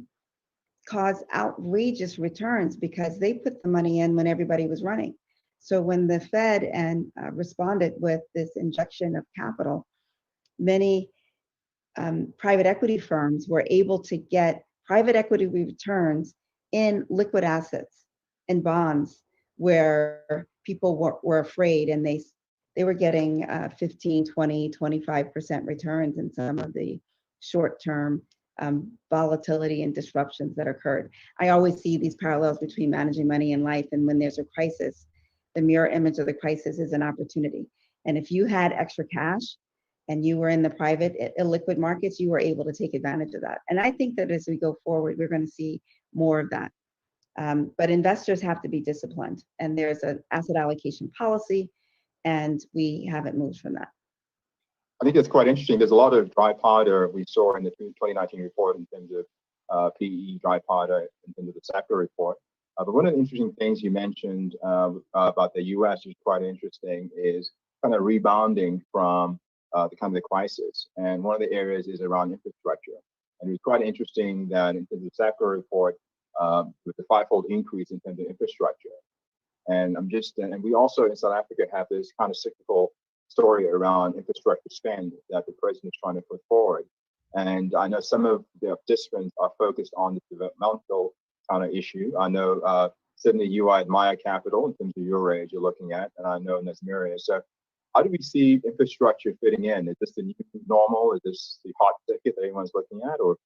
caused outrageous returns because they put the money in when everybody was running. So when the Fed responded with this injection of capital, many private equity firms were able to get private equity returns in liquid assets and bonds where people were afraid, and they were getting 15, 20, 25% returns in some of the short-term volatility and disruptions that occurred. I always see these parallels between managing money and life, and when there's a crisis, the mirror image of the crisis is an opportunity. And if you had extra cash and you were in the private illiquid markets, you were able to take advantage of that. And I think that as we go forward, we're going to see more of that. But investors have to be disciplined, and there's an asset allocation policy, and we haven't moved from that. I think it's quite interesting. There's a lot of dry powder we saw in the 2019 report in terms of PE dry powder in terms of the SAVCA report. But one of the interesting things you mentioned about the US, which is quite interesting, is kind of rebounding from the kind of the crisis. And one of the areas is around infrastructure. And it was quite interesting that in terms of the SAVCA report, with the fivefold increase in terms of infrastructure. And and we also in South Africa have this kind of cyclical story around infrastructure spend that the president is trying to put forward. And I know some of the participants are focused on the developmental kind of issue. I know certainly you are at Maya Capital in terms of your age you're looking at, and I know Nasmira. So how do we see infrastructure fitting in? Is this the new normal? Is this the hot ticket that everyone's looking at? Or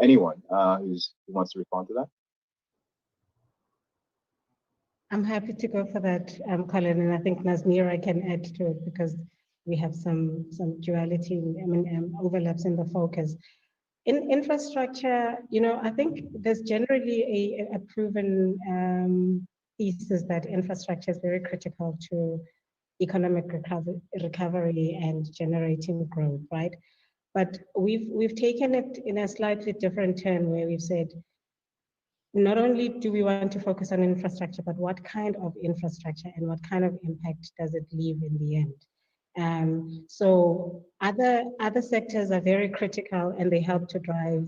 anyone who wants to respond to that? I'm happy to go for that, Colin, and I think Nasmira can add to it because we have some duality, overlaps in the focus. In infrastructure, I think there's generally a proven thesis that infrastructure is very critical to economic recovery and generating growth, right? But we've taken it in a slightly different turn where we've said, not only do we want to focus on infrastructure, but what kind of infrastructure and what kind of impact does it leave in the end? So other sectors are very critical and they help to drive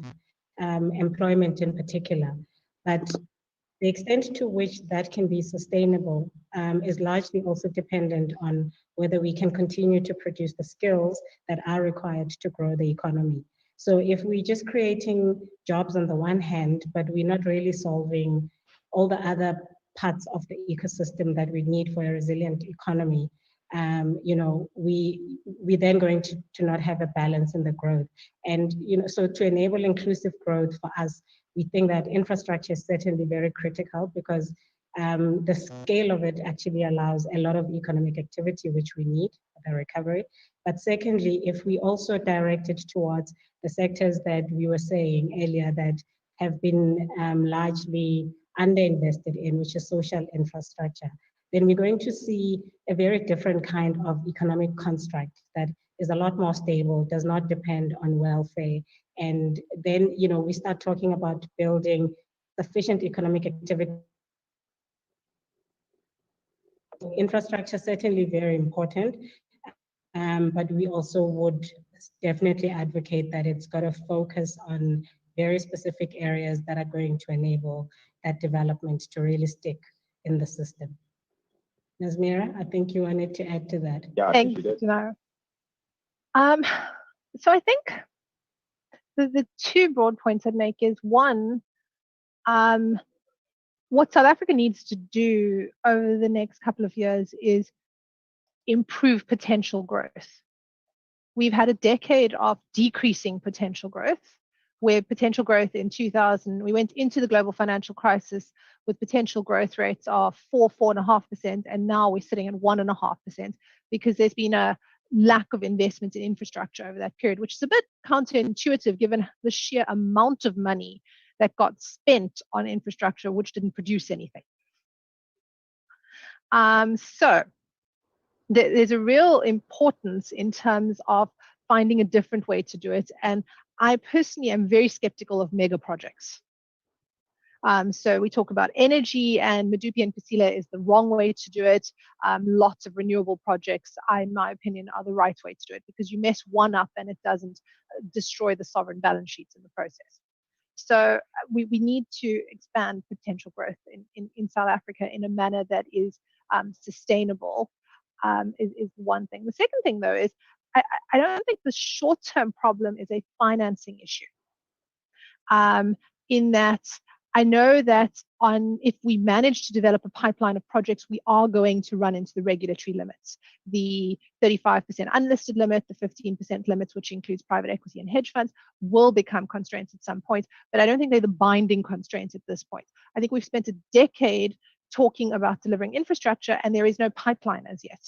employment in particular. But the extent to which that can be sustainable is largely also dependent on whether we can continue to produce the skills that are required to grow the economy. So if we're just creating jobs on the one hand, but we're not really solving all the other parts of the ecosystem that we need for a resilient economy, we're then going to not have a balance in the growth. And so to enable inclusive growth for us, we think that infrastructure is certainly very critical because the scale of it actually allows a lot of economic activity, which we need for the recovery. But secondly, if we also direct it towards the sectors that we were saying earlier that have been largely underinvested in, which is social infrastructure, then we're going to see a very different kind of economic construct that is a lot more stable, does not depend on welfare. And then, we start talking about building sufficient economic activity. Infrastructure certainly very important, but we also would definitely advocate that it's got to focus on very specific areas that are going to enable that development to really stick in the system. Nasmira, I think you wanted to add to that. Yeah, Thanks, Janara. So I think the two broad points I'd make is one, what South Africa needs to do over the next couple of years is improve potential growth. We've had a decade of decreasing potential growth, where potential growth in 2000, we went into the global financial crisis with potential growth rates of 4.5%, and now we're sitting at 1.5% because there's been a lack of investment in infrastructure over that period, which is a bit counterintuitive given the sheer amount of money that got spent on infrastructure, which didn't produce anything. So there's a real importance in terms of finding a different way to do it. And I personally am very skeptical of mega projects. So we talk about energy, and Medupi and Kusile is the wrong way to do it. Lots of renewable projects, in my opinion, are the right way to do it because you mess one up and it doesn't destroy the sovereign balance sheets in the process. So we need to expand potential growth in South Africa in a manner that is sustainable, is one thing. The second thing, though, is I don't think the short-term problem is a financing issue. In that I know that if we manage to develop a pipeline of projects, we are going to run into the regulatory limits, the 35% unlisted limit, the 15% limits, which includes private equity and hedge funds, will become constraints at some point. But I don't think they're the binding constraints at this point. I think we've spent a decade talking about delivering infrastructure, and there is no pipeline as yet.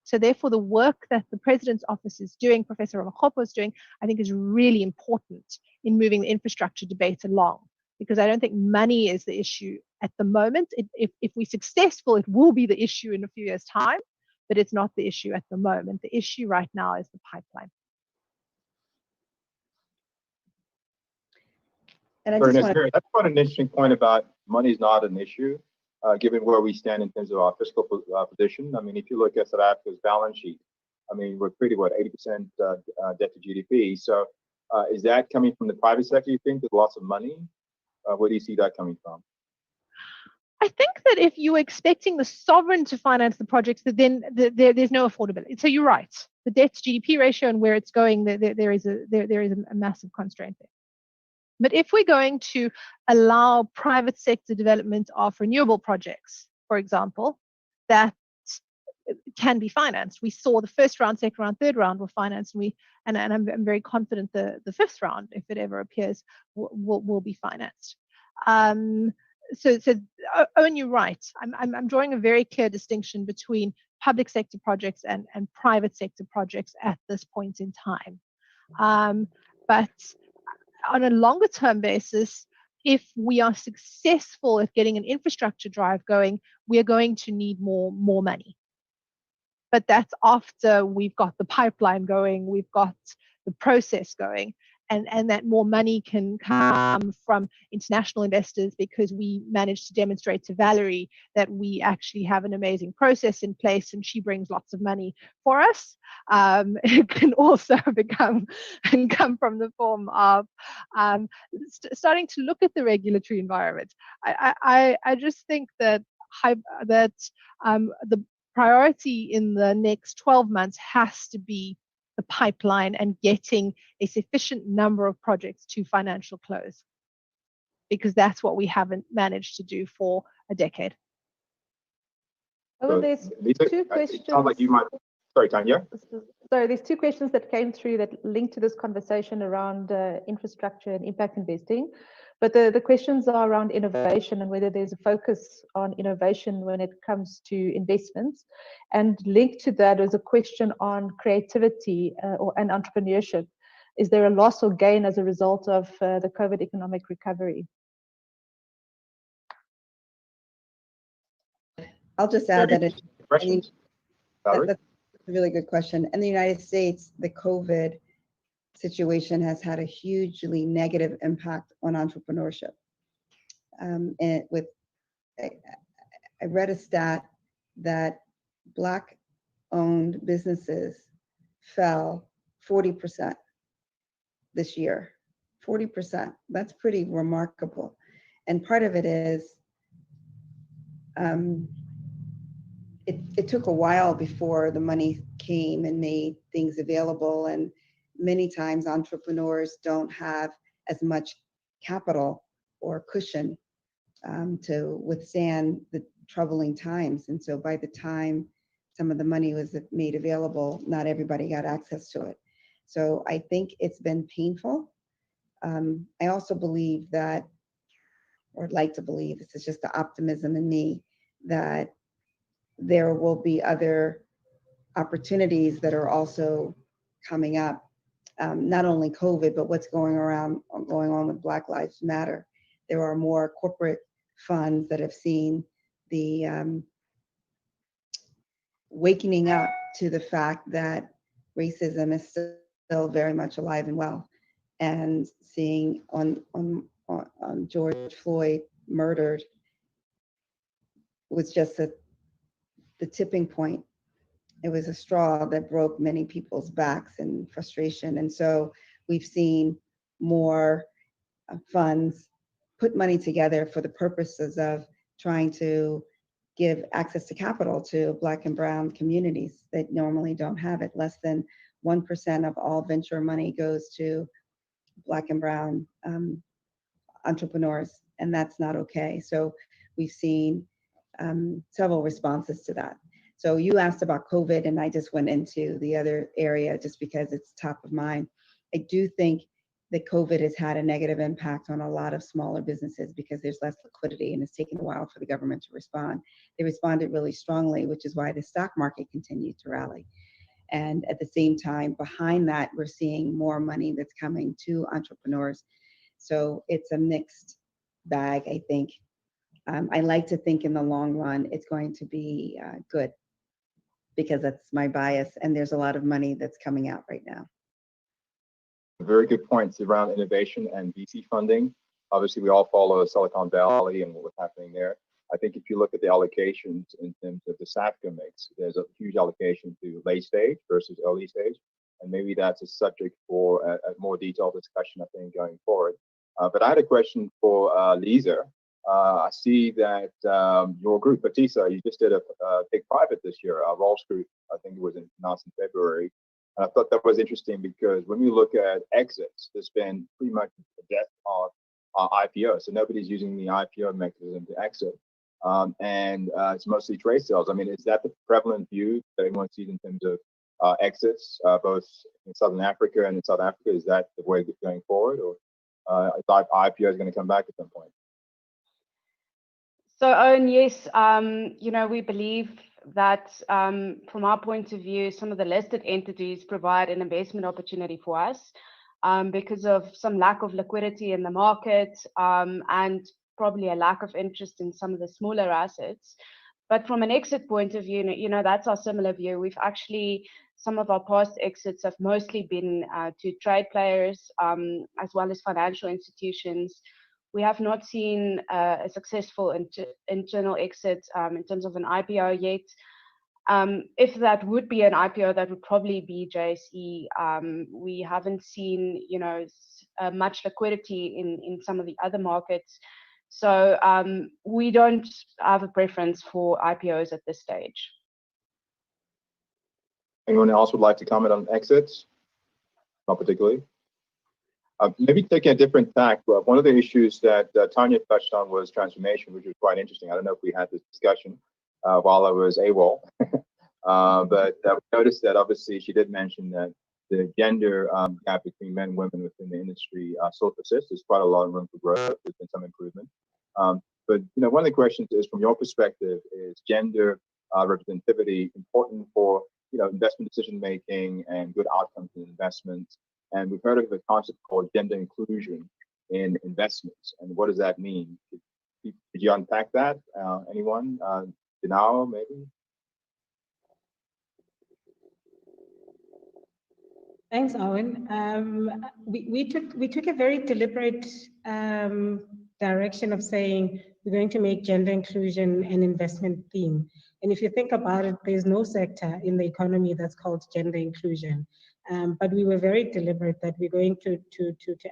So therefore, the work that the President's office is doing, Professor Ramokgopa is doing, I think is really important in moving the infrastructure debate along, because I don't think money is the issue at the moment. If we're successful, it will be the issue in a few years' time, but it's not the issue at the moment. The issue right now is the pipeline. And I Very just nice. want to, That's quite an interesting point about money is not an issue, given where we stand in terms of our fiscal position. I mean, if you look at South Africa's balance sheet, I mean, we're pretty, 80% debt to GDP. So is that coming from the private sector, you think, with lots of money? Where do you see that coming from? I think that if you were expecting the sovereign to finance the projects, then there's no affordability. So you're right. The debt to GDP ratio and where it's going, there is a massive constraint there. But if we're going to allow private sector development of renewable projects, for example, that can be financed. We saw the first round, second round, third round were financed, and I'm very confident the fifth round, if it ever appears, will be financed. So Owen, you're right. I'm drawing a very clear distinction between public sector projects and private sector projects at this point in time. But on a longer term basis, if we are successful at getting an infrastructure drive going, we are going to need more money. But that's after we've got the pipeline going, we've got the process going, and that more money can come from international investors, because we managed to demonstrate to Valerie that we actually have an amazing process in place and she brings lots of money for us. It can also come from the form of starting to look at the regulatory environment. I just think that the priority in the next 12 months has to be the pipeline and getting a sufficient number of projects to financial close, because that's what we haven't managed to do for a decade. Oh, there's two questions. It sounds like you might. Sorry, Tanya. Sorry, there's two questions that came through that link to this conversation around infrastructure and impact investing. But the questions are around innovation and whether there's a focus on innovation when it comes to investments. And linked to that is a question on creativity and entrepreneurship. Is there a loss or gain as a result of the COVID economic recovery? I'll just add that Questions? that's a really good question. In the United States, the COVID situation has had a hugely negative impact on entrepreneurship. And I read a stat that Black-owned businesses fell 40% this year. 40%. That's pretty remarkable. And part of it is it took a while before the money came and made things available, and many times entrepreneurs don't have as much capital or cushion to withstand the troubling times. And so by the time some of the money was made available, not everybody got access to it. So I think it's been painful. I also believe that, or like to believe, this is just the optimism in me, that there will be other opportunities that are also coming up. Not only COVID, but what's going on with Black Lives Matter. There are more corporate funds that have seen the wakening up to the fact that racism is still very much alive and well, and seeing on George Floyd murdered was just the tipping point. It was a straw that broke many people's backs and frustration. And so we've seen more funds put money together for the purposes of trying to give access to capital to Black and Brown communities that normally don't have it. Less than 1% of all venture money goes to Black and Brown entrepreneurs, and that's not okay. So we've seen several responses to that. So you asked about COVID, and I just went into the other area just because it's top of mind. I do think that COVID has had a negative impact on a lot of smaller businesses because there's less liquidity and it's taken a while for the government to respond. They responded really strongly, which is why the stock market continued to rally. And at the same time, behind that, we're seeing more money that's coming to entrepreneurs. So it's a mixed bag, I think. I like to think in the long run, it's going to be good because that's my bias. And there's a lot of money that's coming out right now. Very good points around innovation and VC funding. Obviously, we all follow Silicon Valley and what's happening there. I think if you look at the allocations in terms of the SAVCA mix, there's a huge allocation to late stage versus early stage. And maybe that's a subject for a more detailed discussion, I think, going forward. But I had a question for Lisa. I see that your group, Batisa, you just did a big private this year, Rolls Group, I think it was announced in February. And I thought that was interesting because when we look at exits, there's been pretty much a death of IPO. So nobody's using the IPO mechanism to exit. And it's mostly trade sales. I mean, is that the prevalent view that everyone sees in terms of exits, both in Southern Africa and in South Africa? Is that the way going forward, or IPO is going to come back at some point? So, Owen, yes, we believe that from our point of view, some of the listed entities provide an investment opportunity for us because of some lack of liquidity in the market and probably a lack of interest in some of the smaller assets. But from an exit point of view, that's our similar view. We've actually, some of our past exits have mostly been to trade players as well as financial institutions. We have not seen a successful internal exit in terms of an IPO yet. If that would be an IPO, that would probably be JSE. We haven't seen, much liquidity in some of the other markets. So we don't have a preference for IPOs at this stage. Anyone else would like to comment on exits? Not particularly. Maybe taking a different tack. One of the issues that Tanya touched on was transformation, which was quite interesting. I don't know if we had this discussion while I was AWOL, but I noticed that obviously she did mention that the gender gap between men and women within the industry still persists. There's quite a lot of room for growth. There's been some improvement. But one of the questions is, from your perspective, is gender representativity important for investment decision making and good outcomes in investments? And we've heard of a concept called gender inclusion in investments. And what does that mean? Could you unpack that? Anyone? Dinao, maybe? Thanks, Owen. We took a very deliberate direction of saying we're going to make gender inclusion an investment theme. And if you think about it, there's no sector in the economy that's called gender inclusion. But we were very deliberate that we're going to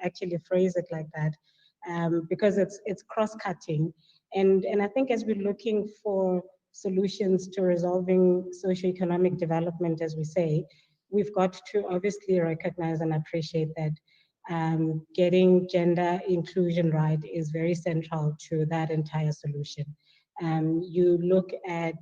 actually phrase it like that because it's cross-cutting. And I think as we're looking for solutions to resolving socioeconomic development, as we say, we've got to obviously recognize and appreciate that getting gender inclusion right is very central to that entire solution. You look at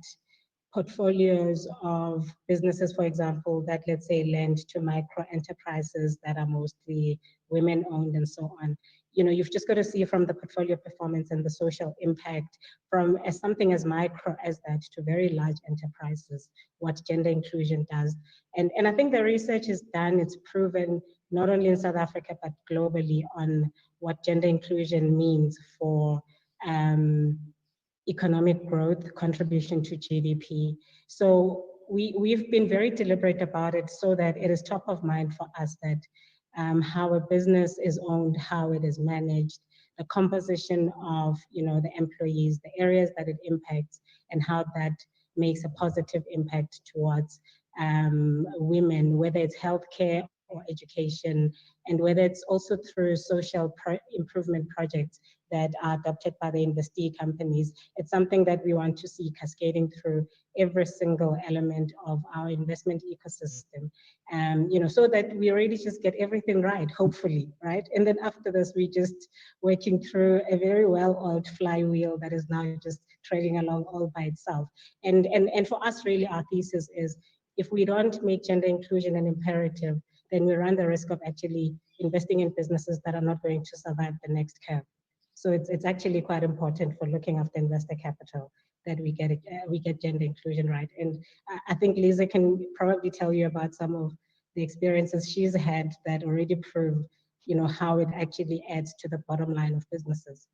portfolios of businesses, for example, that let's say lend to micro enterprises that are mostly women owned and so on. You've just got to see from the portfolio performance and the social impact from something as micro as that to very large enterprises, what gender inclusion does. And I think the research is done, it's proven not only in South Africa, but globally on what gender inclusion means for economic growth, contribution to GDP. So we've been very deliberate about it so that it is top of mind for us that how a business is owned, how it is managed, the composition of the employees, the areas that it impacts, and how that makes a positive impact towards women, whether it's healthcare or education, and whether it's also through social improvement projects that are adopted by the investee companies. It's something that we want to see cascading through every single element of our investment ecosystem, so that we really just get everything right, hopefully, right? And then after this, we just working through a very well-oiled flywheel that is now just trading along all by itself. And for us, really, our thesis is if we don't make gender inclusion an imperative, then we run the risk of actually investing in businesses that are not going to survive the next curve. So it's actually quite important for looking after investor capital that we get gender inclusion right. And I think Lisa can probably tell you about some of the experiences she's had that already prove, how it actually adds to the bottom line of businesses.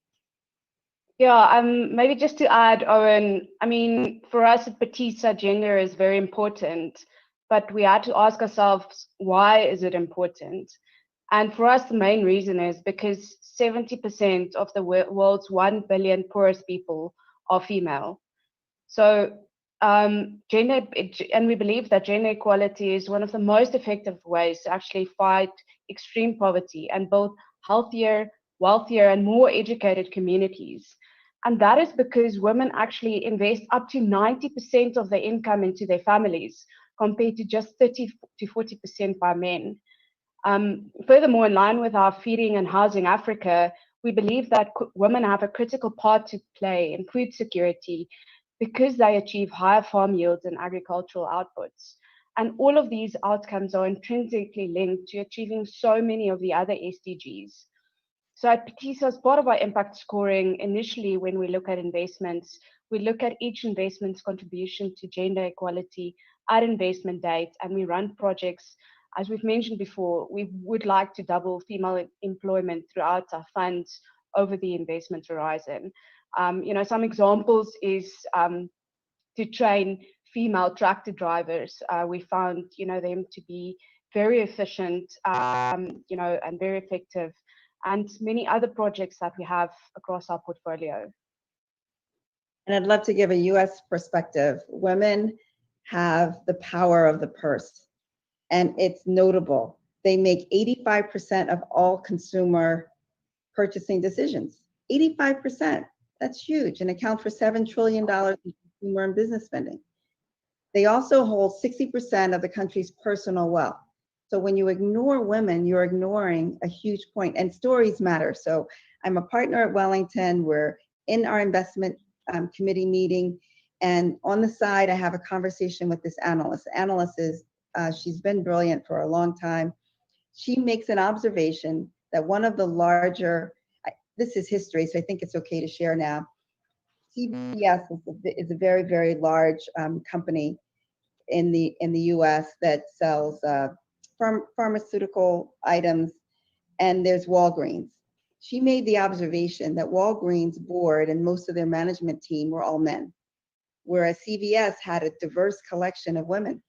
Yeah, maybe just to add, Owen, I mean, for us at Petisa, gender is very important, but we had to ask ourselves, why is it important? And for us, the main reason is because 70% of the world's 1 billion poorest people are female. So gender, and we believe that gender equality is one of the most effective ways to actually fight extreme poverty and build healthier, wealthier, and more educated communities. And that is because women actually invest up to 90% of their income into their families, compared to just 30 to 40% by men. Furthermore, in line with our Feeding and Housing Africa, we believe that women have a critical part to play in food security because they achieve higher farm yields and agricultural outputs. And all of these outcomes are intrinsically linked to achieving so many of the other SDGs. So at Petisa, as part of our impact scoring, initially when we look at investments, we look at each investment's contribution to gender equality at investment date, and we run projects. As we've mentioned before, we would like to double female employment throughout our funds over the investment horizon. Some examples is to train female tractor drivers. We found, them to be very efficient, and very effective, and many other projects that we have across our portfolio. And I'd love to give a US perspective. Women have the power of the purse, and it's notable. They make 85% of all consumer purchasing decisions. 85%, that's huge, and account for $7 trillion in consumer and business spending. They also hold 60% of the country's personal wealth. So when you ignore women, you're ignoring a huge point, and stories matter. So I'm a partner at Wellington. We're in our investment committee meeting, and on the side, I have a conversation with this analyst. The analyst is, she's been brilliant for a long time. She makes an observation that one of the larger, this is history, so I think it's okay to share now. CVS is a very, very large company in the US that sells pharmaceutical items, and there's Walgreens. She made the observation that Walgreens board and most of their management team were all men, whereas CVS had a diverse collection of women.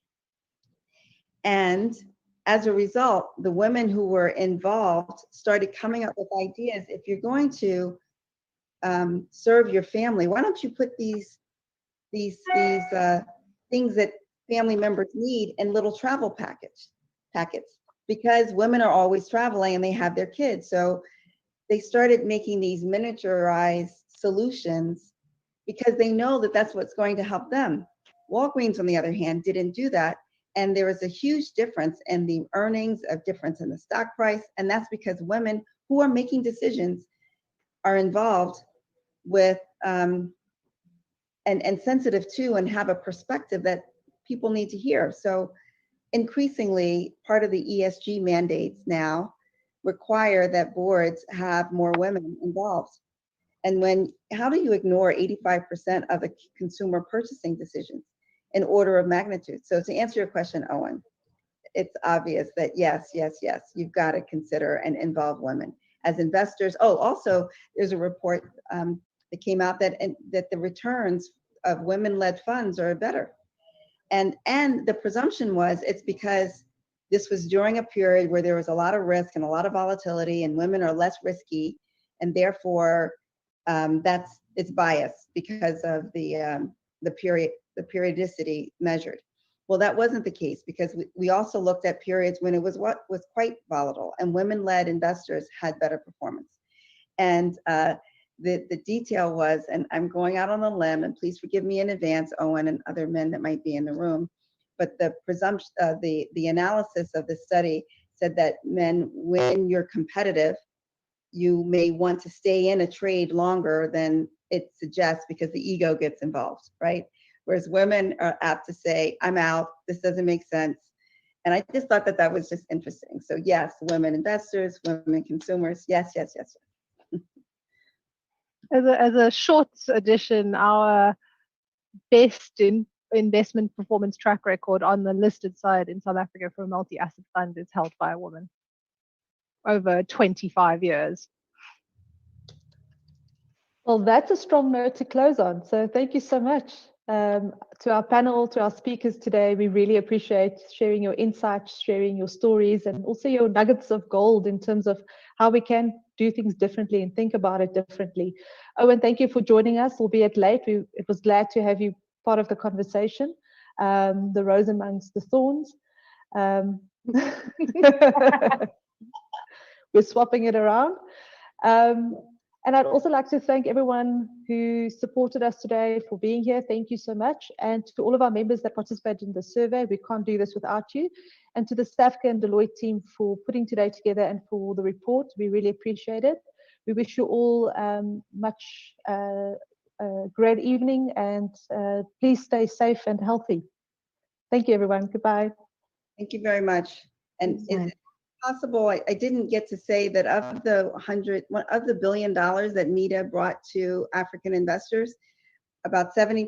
And as a result, the women who were involved started coming up with ideas. If you're going to serve your family, why don't you put these things that family members need in little travel packets? Because women are always traveling and they have their kids. So they started making these miniaturized solutions because they know that that's what's going to help them. Walgreens, on the other hand, didn't do that. And there was a huge difference in the earnings, a difference in the stock price. And that's because women who are making decisions are involved with and sensitive to and have a perspective that people need to hear. So increasingly, part of the ESG mandates now require that boards have more women involved. And how do you ignore 85% of the consumer purchasing decisions in order of magnitude? So to answer your question, Owen, it's obvious that yes, you've got to consider and involve women as investors. Oh, also, there's a report that came out that the returns of women-led funds are better. And the presumption was it's because this was during a period where there was a lot of risk and a lot of volatility, and women are less risky, and therefore it's biased because of the periodicity measured. Well, that wasn't the case, because we also looked at periods when it was quite volatile, and women-led investors had better performance. And the detail was, and I'm going out on a limb, and please forgive me in advance, Owen, and other men that might be in the room, but the presumption, the analysis of the study said that men, when you're competitive, you may want to stay in a trade longer than it suggests because the ego gets involved, right? Whereas women are apt to say, I'm out, this doesn't make sense. And I just thought that that was just interesting. So yes, women investors, women consumers. Yes, yes, yes. As a short addition, our best investment performance track record on the listed side in South Africa for a multi-asset fund is held by a woman over 25 years. Well, that's a strong note to close on. So thank you so much to our panel, to our speakers today. We really appreciate sharing your insights, sharing your stories, and also your nuggets of gold in terms of how we can do things differently and think about it differently. Owen, thank you for joining us, albeit late. It was glad to have you part of the conversation, the rose amongst the thorns. We're swapping it around. And I'd also like to thank everyone who supported us today for being here. Thank you so much. And to all of our members that participated in the survey, we can't do this without you. And to the SAVCA and Deloitte team for putting today together and for the report, we really appreciate it. We wish you all much great evening, and please stay safe and healthy. Thank you, everyone. Goodbye. Thank you very much. And is it possible, I didn't get to say that of the $1 billion that MITA brought to African investors, about 70%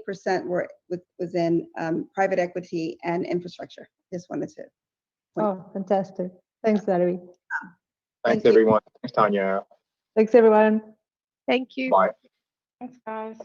was in private equity and infrastructure. Just wanted to. Oh, fantastic. Thanks, Valerie. Thanks, everyone. Thanks, Tanya. Thanks, everyone. Thank you. Bye. Thanks, guys.